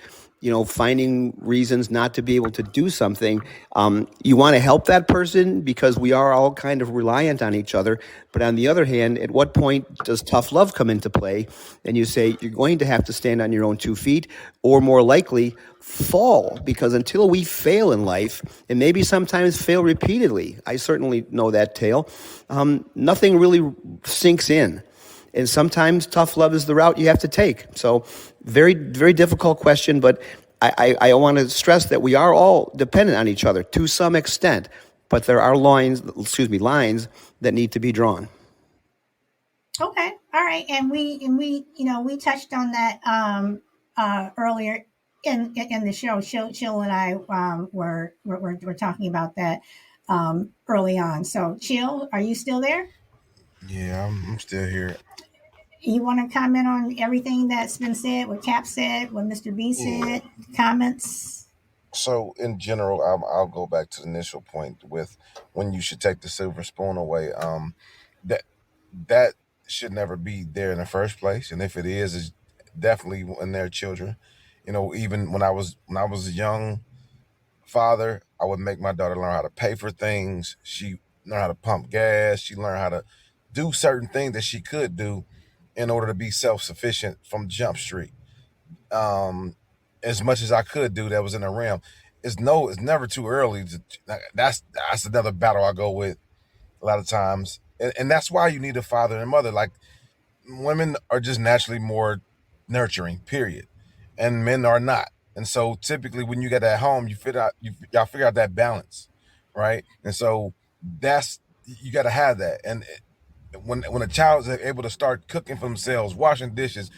S5: finding reasons not to be able to do something. You want to help that person because we are all kind of reliant on each other. But on the other hand, at what point does tough love come into play? And you say you're going to have to stand on your own 2 feet, or more likely fall, because until we fail in life, and maybe sometimes fail repeatedly, I certainly know that tale, nothing really sinks in. And sometimes tough love is the route you have to take. So very, very difficult question, but I want to stress that we are all dependent on each other to some extent, but there are lines that need to be drawn.
S1: Okay, all right, and we touched on that earlier in the show. Chill and I were talking about that early on. So Chill, are you still there?
S2: Yeah, I'm still here.
S1: You want to comment on everything that's been said, what Cap said, what Mr. B
S2: Yeah.
S1: said, comments?
S2: So in general, I'll go back to the initial point with when you should take the silver spoon away. That that should never be there in the first place, and if it is, it's definitely when they're children. Even when I was a young father, I would make my daughter learn how to pay for things. She learned how to pump gas. She learned how to do certain things that she could do in order to be self sufficient from Jump Street. Um, as much as I could do that was in the realm. It's never too early. That's another battle I go with a lot of times, and that's why you need a father and a mother. Like women are just naturally more nurturing, period, and men are not. And so typically, when you get at home, y'all figure out that balance, right? And so that's you got to have that. And when a child is able to start cooking for themselves, washing dishes,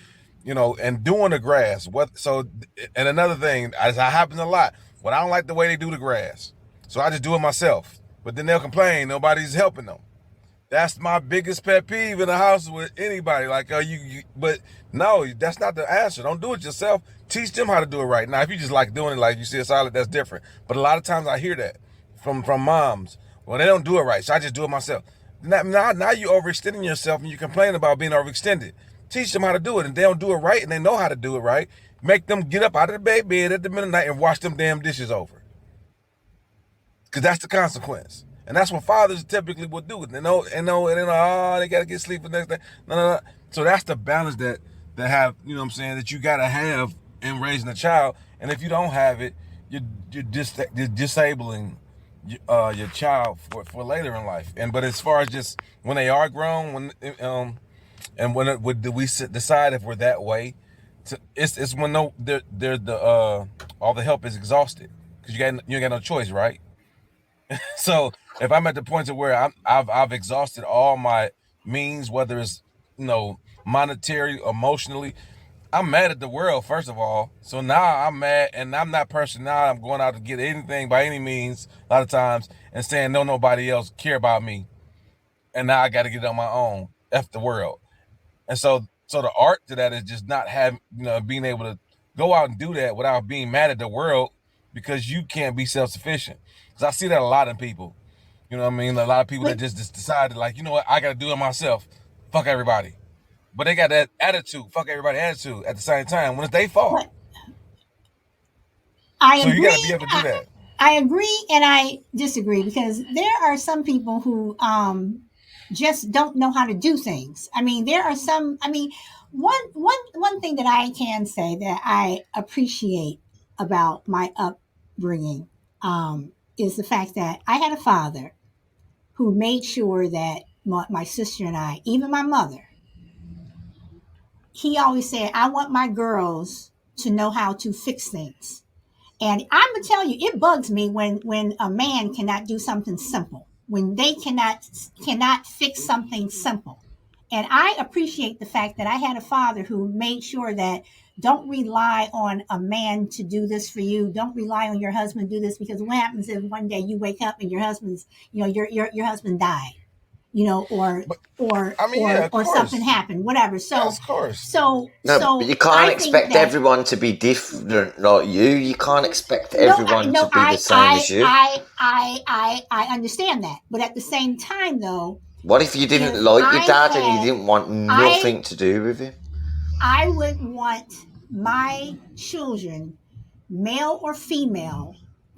S2: and doing the grass. And another thing, as I happen a lot, when I don't like the way they do the grass, so I just do it myself. But then they'll complain nobody's helping them. That's my biggest pet peeve in the house with anybody. Like, but no, that's not the answer. Don't do it yourself. Teach them how to do it right. Now, if you just like doing it like you see a solid, that's different. But a lot of times I hear that from moms. Well, they don't do it right, so I just do it myself. Now you overextending yourself and you complain about being overextended. Teach them how to do it, and they don't do it right, and they know how to do it right. Make them get up out of the bed at the middle of the night and wash them damn dishes over, because that's the consequence. And that's what fathers typically would do. They gotta get sleep the next day. No. So that's the balance that have, what I'm saying, that you gotta have in raising a child. And if you don't have it, you're disabling your child for later in life. But as far as just when they are grown, and we decide if we're that way, it's when they're the all the help is exhausted, because you ain't got no choice, right? So if I'm at the point of where I've exhausted all my means, whether it's monetary, emotionally, I'm mad at the world first of all. So now I'm mad, and I'm not person now. I'm going out to get anything by any means a lot of times, and saying no, nobody else care about me, and now I got to get it on my own. F the world. And so the art to that is just not having, being able to go out and do that without being mad at the world because you can't be self sufficient. Because I see that a lot in people. You know what I mean? A lot of people that
S1: But
S2: just decided, like, you know what, I got to do it myself. Fuck everybody. But they got that attitude, fuck everybody attitude at the same time when it's their fault.
S1: but I
S2: So you got to be
S1: agree.
S2: able to do that.
S1: I agree and I disagree, because there are some people who just don't know how to do things. I mean, there are some. I mean, one thing that I can say that I appreciate about my upbringing is the fact that I had a father who made sure that my sister and I, even my mother, he always said, "I want my girls to know how to fix things." And I'm gonna tell you, it bugs me when a man cannot do something simple, when they cannot fix something simple. And I appreciate the fact that I had a father who made sure that don't rely on a man to do this for you. Don't rely on your husband to do this, because what happens if one day you wake up and your husband's, your husband died? or
S2: But I mean, yeah, of
S1: or something
S2: course.
S1: happened, whatever.
S2: Yes, of course.
S3: No, but you can't
S1: I think
S3: expect
S1: that
S3: everyone to be different like you. You can't expect
S1: no,
S3: everyone to be the same as you.
S1: I understand that, but at the same time, though,
S3: What if you didn't
S1: if
S3: like your
S1: I
S3: dad and you
S1: had
S3: didn't want
S1: I
S3: nothing to do with him?
S1: I would want my children, male or female,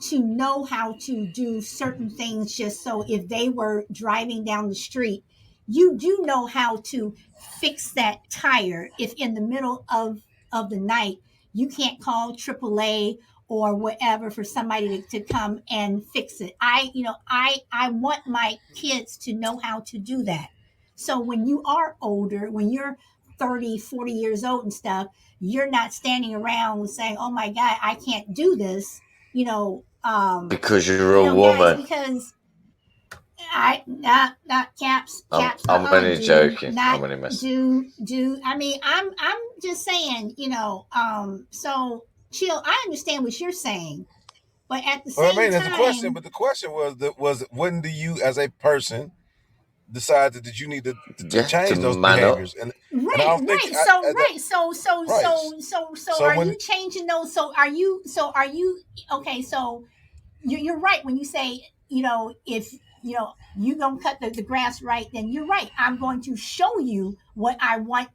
S1: to know how to do certain things just so if they were driving down the street, you do know how to fix that tire if in the middle of the night you can't call AAA or whatever for somebody to come and fix it. I want my kids to know how to do that. So when you are older, when you're 30, 40 years old and stuff, you're not standing around saying, "Oh my God, I can't do this,"
S3: Because you're a
S1: guys,
S3: woman.
S1: because I not caps caps
S3: I'm only
S1: dude,
S3: joking.
S1: not
S3: I'm only messing.
S1: do. I mean, I'm just saying, so chill. I understand what you're saying, but at the
S2: Well, I
S1: same
S2: mean, there's a question,
S1: time,
S2: but the question was when do you, as a person, decide that you need to
S3: Yeah, to
S2: change those
S3: man up.
S2: behaviors? And I
S1: right,
S2: don't think
S1: right. So
S2: that
S1: right,
S2: right.
S1: so
S2: So
S1: are
S2: when
S1: you changing those? So are you okay? So you're right when you say, if you don't cut the grass right, then you're right. I'm going to show you what I want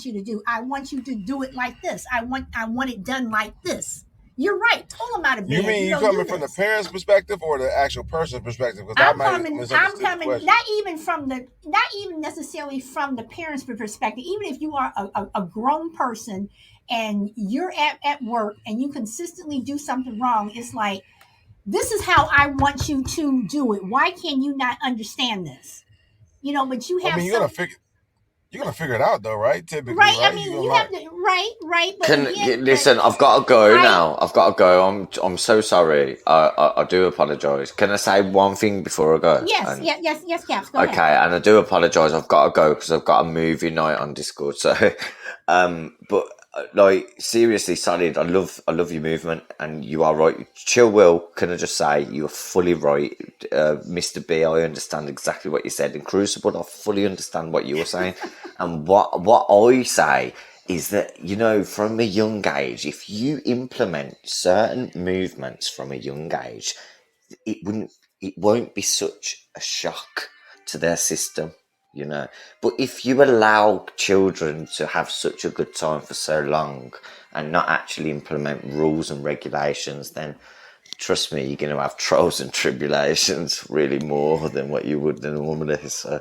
S1: you to do. I want you to do it like this. I want it done like this. You're right. Pull them out of
S2: you
S1: bed.
S2: mean you
S1: Do
S2: coming from the
S1: this.
S2: parents' perspective or the actual person's perspective? Because I might have
S1: I'm
S2: misunderstood the
S1: coming,
S2: question.
S1: not even necessarily from the parents' perspective. Even if you are a grown person and you're at work and you consistently do something wrong, it's like, this is how I want you to do it. Why can you not understand this? But you
S2: I
S1: have
S2: mean,
S1: some,
S2: you're gonna figure it out though, right? Typically,
S1: right? I
S2: right?
S1: mean,
S2: You're
S1: you
S2: gonna
S1: have to, right. But
S3: Can
S1: again, but
S3: listen? I've got to go
S1: I,
S3: now. I've got to go. I'm so sorry. I do apologise. Can I say one thing before I go?
S1: yes,
S3: And
S1: yes, yes, yes, Caps, go ahead.
S3: okay, and I do apologise. I've got to go because I've got a movie night on Discord. So, but like seriously, Solid. I love your movement, and you are right. Chill, Will. Can I just say you are fully right, Mr. B. I understand exactly what you said. In Crucible, I fully understand what you were saying, and what I say is that from a young age, if you implement certain movements from a young age, it wouldn't it won't be such a shock to their system, but if you allow children to have such a good time for so long and not actually implement rules and regulations, then trust me, you're going to have trials and tribulations really more than what you would normally. So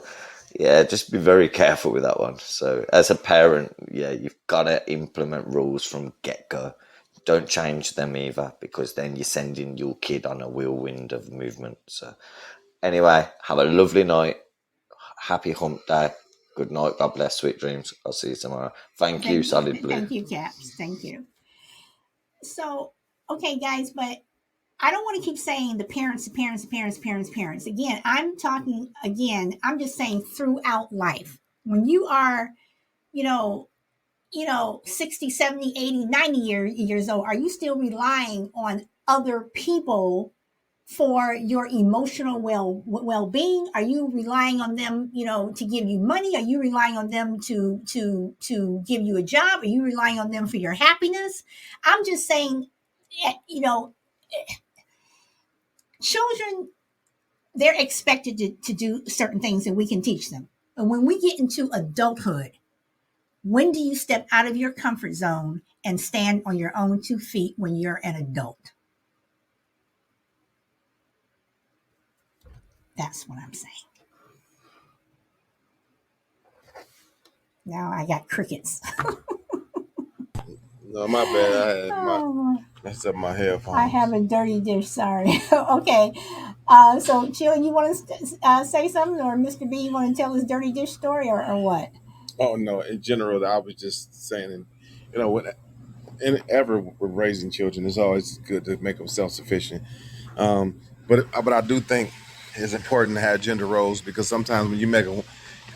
S3: yeah, just be very careful with that one. So as a parent, yeah, you've got to implement rules from get-go. Don't change them either, because then you're sending your kid on a whirlwind of movement. So anyway, have a lovely night. Happy hump day. Good night. God bless. Sweet dreams. I'll see you tomorrow. Thank you, Solid Blue.
S1: Thank you, Caps. Thank you. So, okay, guys, but I don't want to keep saying the parents, the parents, the parents, parents, parents. Again, I'm just saying throughout life. When you are, you know, 60, 70, 80, 90 years old, are you still relying on other people for your emotional well-being? Are you relying on them, to give you money? Are you relying on them to give you a job? Are you relying on them for your happiness? I'm just saying, children, they're expected to do certain things and we can teach them. And when we get into adulthood, when do you step out of your comfort zone and stand on your own 2 feet when you're an adult? That's what I'm saying. Now I got crickets.
S2: No, my bad. I had
S1: Oh,
S2: messed up my headphones.
S1: I have a dirty dish. Sorry. Okay. So, Chill, you want to say something, or Mr. B, you want to tell his dirty dish story, or what?
S2: Oh no, in general, I was just saying, when ever with raising children, it's always good to make them self-sufficient. But I do think it's important to have gender roles, because sometimes when you make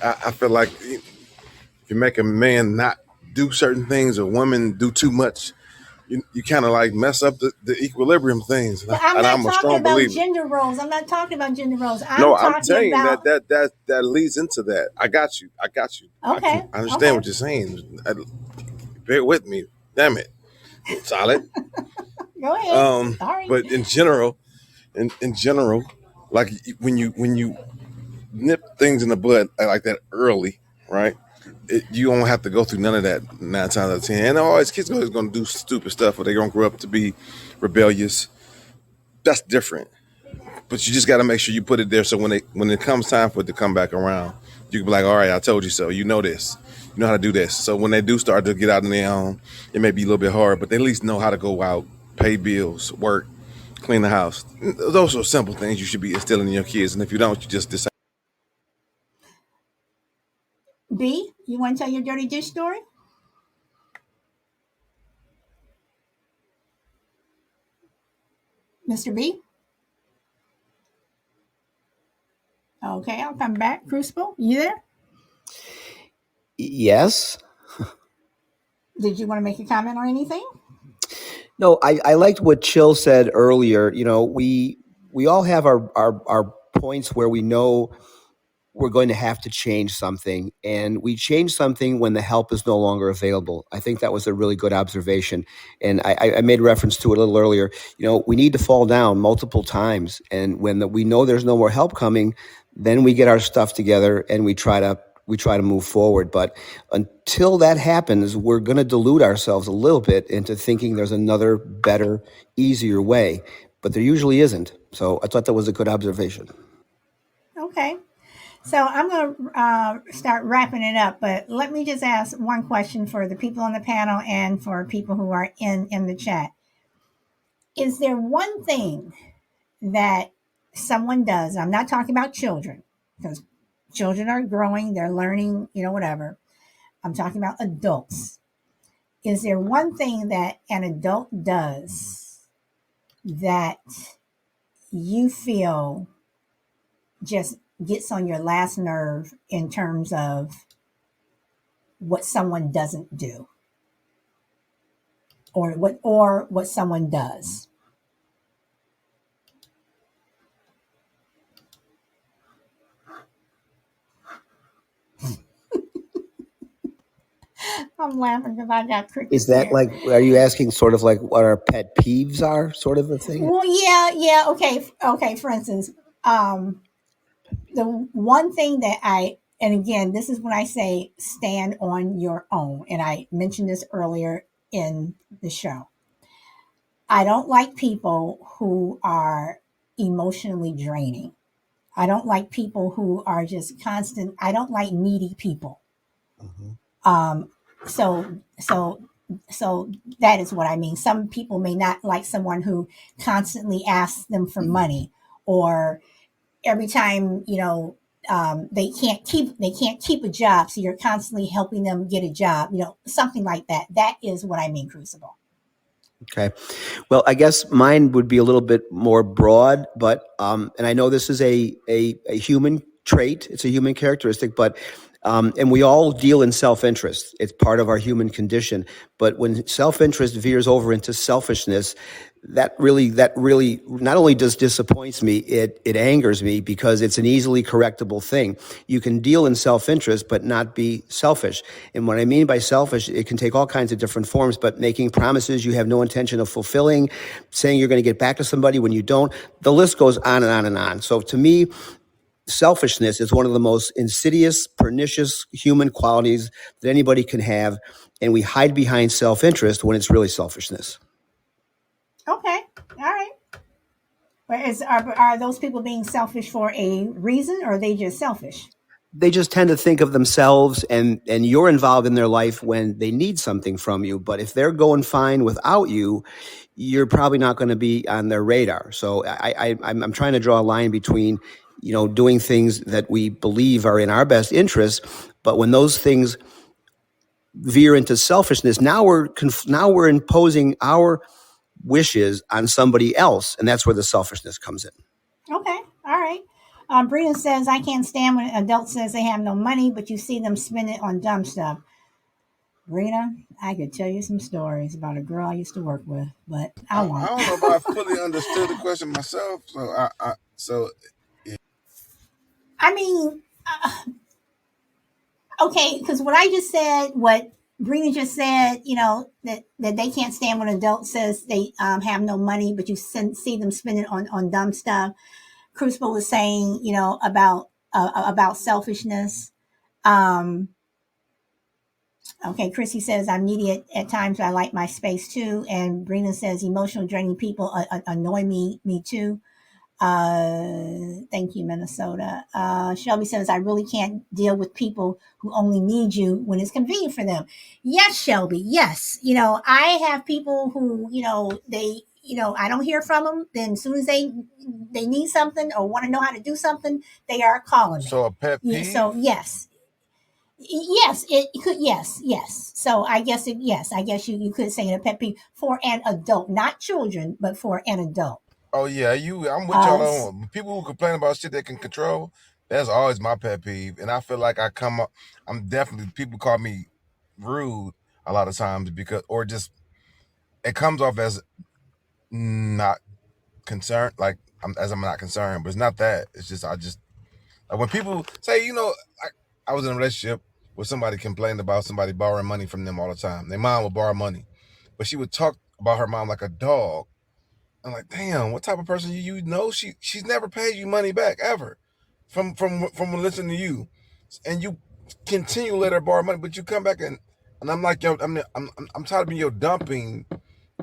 S2: I feel like if you make a man not do certain things or women do too much, you kind of like mess up the equilibrium things.
S1: But I'm
S2: And
S1: not
S2: I'm a
S1: talking
S2: strong
S1: about
S2: believer.
S1: gender roles. I'm not talking about gender roles.
S2: No,
S1: I'm
S2: I'm
S1: talking
S2: saying
S1: about.
S2: that leads into that. I got you.
S1: Okay.
S2: I understand
S1: Okay.
S2: what you're saying. Bear with me. Damn it. Solid.
S1: Go ahead. Sorry.
S2: But in general, like when you nip things in the bud like that early, right? You don't have to go through none of that 9 times out of 10. And always kids are always going to do stupid stuff, or they're going to grow up to be rebellious. That's different. But you just got to make sure you put it there so when it comes time for it to come back around, you can be like, all right, I told you so. You know this. You know how to do this. So when they do start to get out on their own, it may be a little bit hard, but they at least know how to go out, pay bills, work, clean the house. Those are simple things you should be instilling in your kids. And if you don't, you just decide.
S1: B, you want to tell your dirty dish story? Mr. B? Okay, I'll come back. Crucible, you there?
S5: Yes.
S1: Did you want to make a comment or anything?
S5: No, I liked what Chill said earlier. You know, we all have our points where we know we're going to have to change something, and we change something when the help is no longer available. I think that was a really good observation, and I made reference to it a little earlier. You know, we need to fall down multiple times, and when we know there's no more help coming, then we get our stuff together and we try to move forward. But until that happens, we're going to delude ourselves a little bit into thinking there's another better, easier way, but there usually isn't. So I thought that was a good observation.
S1: Okay. So I'm going to start wrapping it up, but let me just ask one question for the people on the panel and for people who are in the chat. Is there one thing that someone does? I'm not talking about children, because children are growing, they're learning, whatever. I'm talking about adults. Is there one thing that an adult does that you feel just gets on your last nerve in terms of what someone doesn't do, or what someone does? I'm laughing because I got
S5: Is
S1: crickets
S5: that
S1: here.
S5: like, are you asking sort of like what our pet peeves are, sort of a thing?
S1: Well, yeah, okay. For instance, the one thing that and again, this is when I say stand on your own, and I mentioned this earlier in the show. I don't like people who are emotionally draining. I don't like people who are just constant. I don't like needy people.
S5: Mhm.
S1: Um, so so so that is what I mean. Some people may not like someone who constantly asks them for money, or every time they can't keep a job, so you're constantly helping them get a job. Something like that. That is what I mean, Crucible.
S5: Okay. Well, I guess mine would be a little bit more broad, but and I know this is a human trait. It's a human characteristic, but and we all deal in self-interest. It's part of our human condition. But when self-interest veers over into selfishness, that really not only just disappoints me, it angers me, because it's an easily correctable thing. You can deal in self-interest but not be selfish. And what I mean by selfish, it can take all kinds of different forms, but making promises you have no intention of fulfilling, saying you're going to get back to somebody when you don't. The list goes on and on and on. So to me, selfishness is one of the most insidious, pernicious human qualities that anybody can have, and we hide behind self-interest when it's really selfishness.
S1: Okay, all right. But are those people being selfish for a reason, or are they just selfish?
S5: They just tend to think of themselves, and you're involved in their life when they need something from you. But if they're going fine without you, you're probably not going to be on their radar. So I'm trying to draw a line between, doing things that we believe are in our best interest, but when those things veer into selfishness, now we're imposing our wishes on somebody else, and that's where the selfishness comes in.
S1: Okay, all right. Brina says, I can't stand when an adult says they have no money, but you see them spend it on dumb stuff. Rena, I could tell you some stories about a girl I used to work with, but I
S2: I
S1: won't.
S2: don't know if I fully understood the question myself. So
S1: I mean, okay, because what I just said, what Brina just said, that they can't stand when an adult says they have no money, but you see them spending on dumb stuff. Crucible was saying, about selfishness. Um, okay, Chrissy says I'm needy at times, but I like my space too. And Brina says emotional draining people annoy me too. Thank you, Minnesota. Shelby says, I really can't deal with people who only need you when it's convenient for them. Yes, Shelby. Yes. I have people who, I don't hear from them. Then as soon as they need something or want to know how to do something, they are calling me.
S2: a pet
S1: Yeah.
S2: peeve.
S1: So yes, yes, it could. Yes, yes. So I guess yes, I guess you could say it a pet peeve for an adult, not children, but for an adult.
S2: Oh yeah, I'm with y'all
S1: Uh,
S2: on people who complain about shit they can control. That's always my pet peeve, and I feel like I come up. I'm definitely people call me rude a lot of times because, or just it comes off as not concerned, like I'm not concerned, but it's not that. It's just I just like when people say, I was in a relationship where somebody complained about somebody borrowing money from them all the time. Their mom would borrow money, but she would talk about her mom like a dog. I'm like, damn, what type of person you know? She's never paid you money back ever, from listening to you, and you continue to let her borrow money, but you come back and I'm like, yo, I'm tired of being your dumping,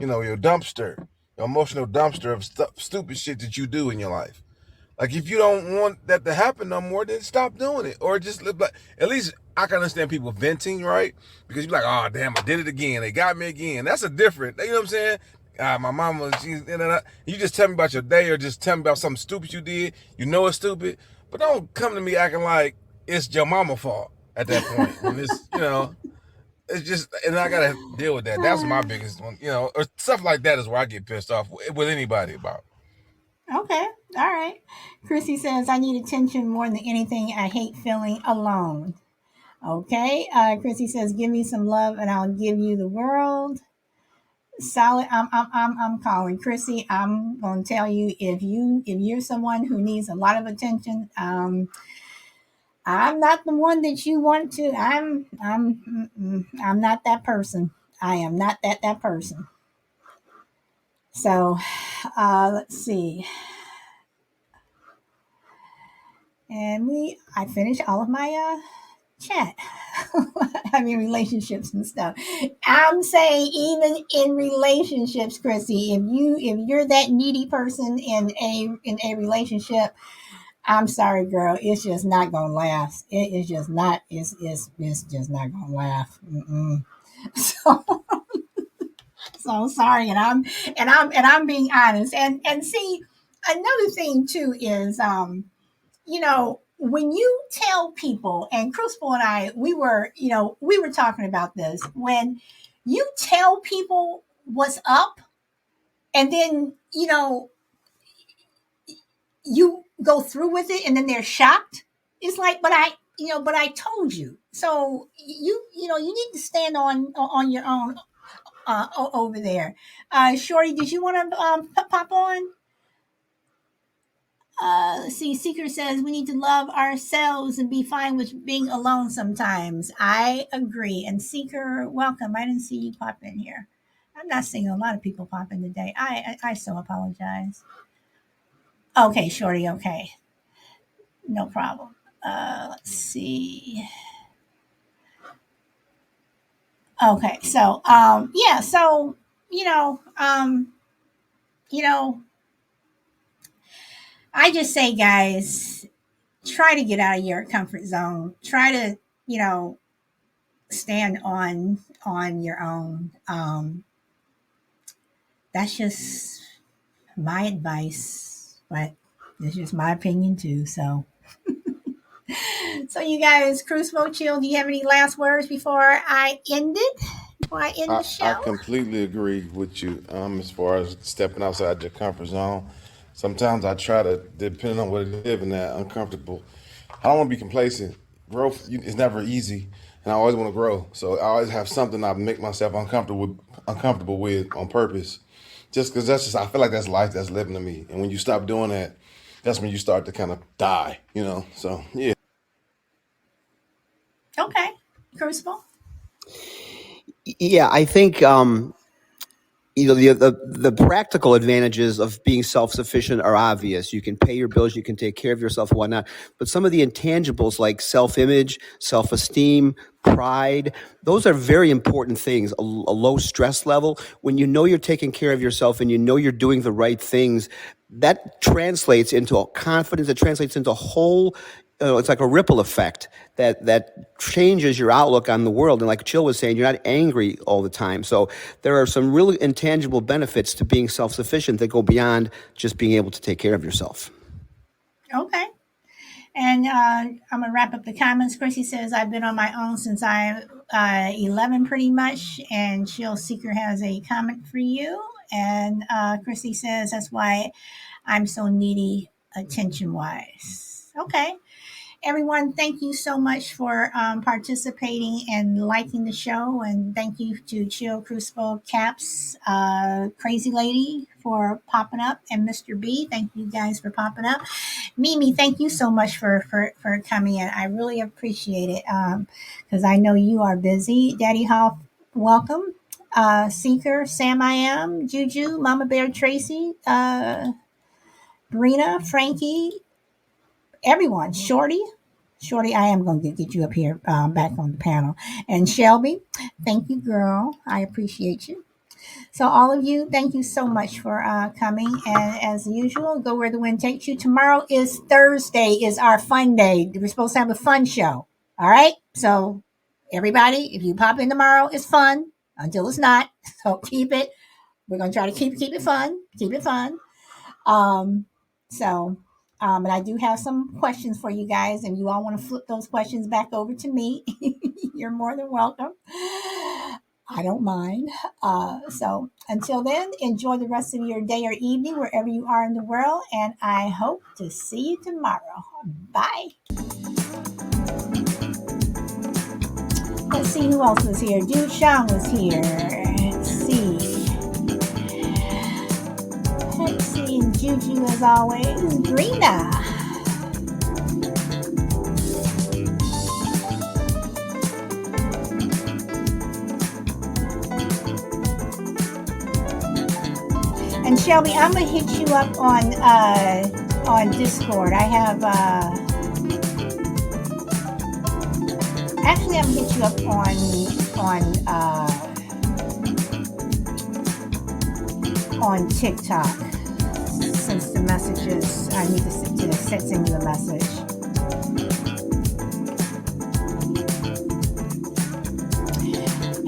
S2: your dumpster, your emotional dumpster of stupid shit that you do in your life. Like if you don't want that to happen no more, then stop doing it, or just live like. At least I can understand people venting, right? Because you're like, oh damn, I did it again. They got me again. That's a different. You know what I'm saying? My mama, you just tell me about your day, or just tell me about something stupid you did. You know it's stupid, but don't come to me acting like it's your mama's fault at that point. When it's just, and I gotta deal with that. That's my biggest one. Or stuff like that is where I get pissed off with anybody about.
S1: Okay. All right. Chrissy says, I need attention more than anything. I hate feeling alone. Okay. Chrissy says, give me some love and I'll give you the world. Solid. I'm calling Chrissy. I'm going to tell you if you're someone who needs a lot of attention, I'm not the one that you want to. I'm not that person. I am not that person. So, let's see. And I finished all of my chat. I mean relationships and stuff. I'm saying even in relationships, Chrissy, if you're that needy person in a relationship, I'm sorry, girl, it's just not gonna last. It is just not. It's just not gonna laugh. Mm-mm. So so sorry, and I'm being honest. And see, another thing too is when you tell people, and Crucible and I, we were talking about this, when you tell people what's up, and then, you go through with it, and then they're shocked. It's like, but I told you. So you need to stand on your own over there. Shorty, did you want to pop on? See, Seeker says we need to love ourselves and be fine with being alone sometimes. I agree. And Seeker, welcome. I didn't see you pop in here. I'm not seeing a lot of people pop in today. I so apologize. Okay, Shorty. Okay, no problem. Let's see. Okay, so yeah, so you know, um, you know, I just say, guys, try to get out of your comfort zone. Try to, you know, stand on your own. That's just my advice, but it's just my opinion too. So you guys, Crucible Chill, do you have any last words before I end it? Before I end
S2: I,
S1: the
S2: I
S1: show?
S2: completely agree with you as far as stepping outside your comfort zone. Sometimes I try to, depending on what it is, in that uncomfortable. I don't want to be complacent. Growth is never easy. and I always want to grow. So I always have something I make myself uncomfortable with on purpose, just because that's just I feel like that's life that's living to me. And when you stop doing that, that's when you start to kind of die, you know. So yeah.
S1: Okay. Crucible.
S5: Yeah, I think the practical advantages of being self-sufficient are obvious. You can pay your bills, you can take care of yourself and whatnot. But some of the intangibles like self-image, self-esteem, pride, those are very important things. A low stress level, when you know you're taking care of yourself and you know you're doing the right things, that translates into a confidence. It translates into a whole. It's like a ripple effect that changes your outlook on the world. And like Chill was saying, you're not angry all the time. So there are some really intangible benefits to being self-sufficient that go beyond just being able to take care of yourself.
S1: Okay. And I'm going to wrap up the comments. Chrissy says, I've been on my own since I 11 pretty much. And Chill Seeker has a comment for you. And Chrissy says, that's why I'm so needy attention wise. Okay. Everyone, thank you so much for participating and liking the show. And thank you to Chill Crucible Caps, Crazy Lady for popping up, and Mr. B. Thank you guys for popping up. Mimi, thank you so much for coming in. I really appreciate it because I know you are busy. Daddy Hoff, welcome. Seeker, Sam I Am, Juju, Mama Bear Tracy, Brina, Frankie, everyone, Shorty, I am going to get you up here back on the panel. And Shelby, thank you, girl. I appreciate you. So, all of you, thank you so much for coming. And as usual, go where the wind takes you. Tomorrow is Thursday, is our fun day. We're supposed to have a fun show. All right. So, everybody, if you pop in tomorrow, it's fun until it's not. So, keep it. We're going to try to keep it fun. Keep it fun. Um, so, and I do have some questions for you guys, and you all want to flip those questions back over to me. You're more than welcome. I don't mind. So until then, enjoy the rest of your day or evening wherever you are in the world, and I hope to see you tomorrow. Bye. Let's see who else was here. Dude Shang was here. Let's see. Pepsi and Juju as always. Greener. And Shelby, I'm gonna hit you up on Discord. I have actually I'm gonna hit you up on TikTok since the messages I need to send you a message.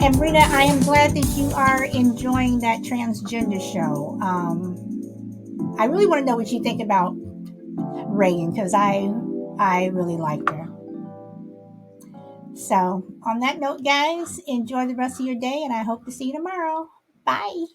S1: And Brina, I am glad that you are enjoying that transgender show. I really want to know what you think about Reagan because I really liked her. So on that note, guys, enjoy the rest of your day, and I hope to see you tomorrow. Bye.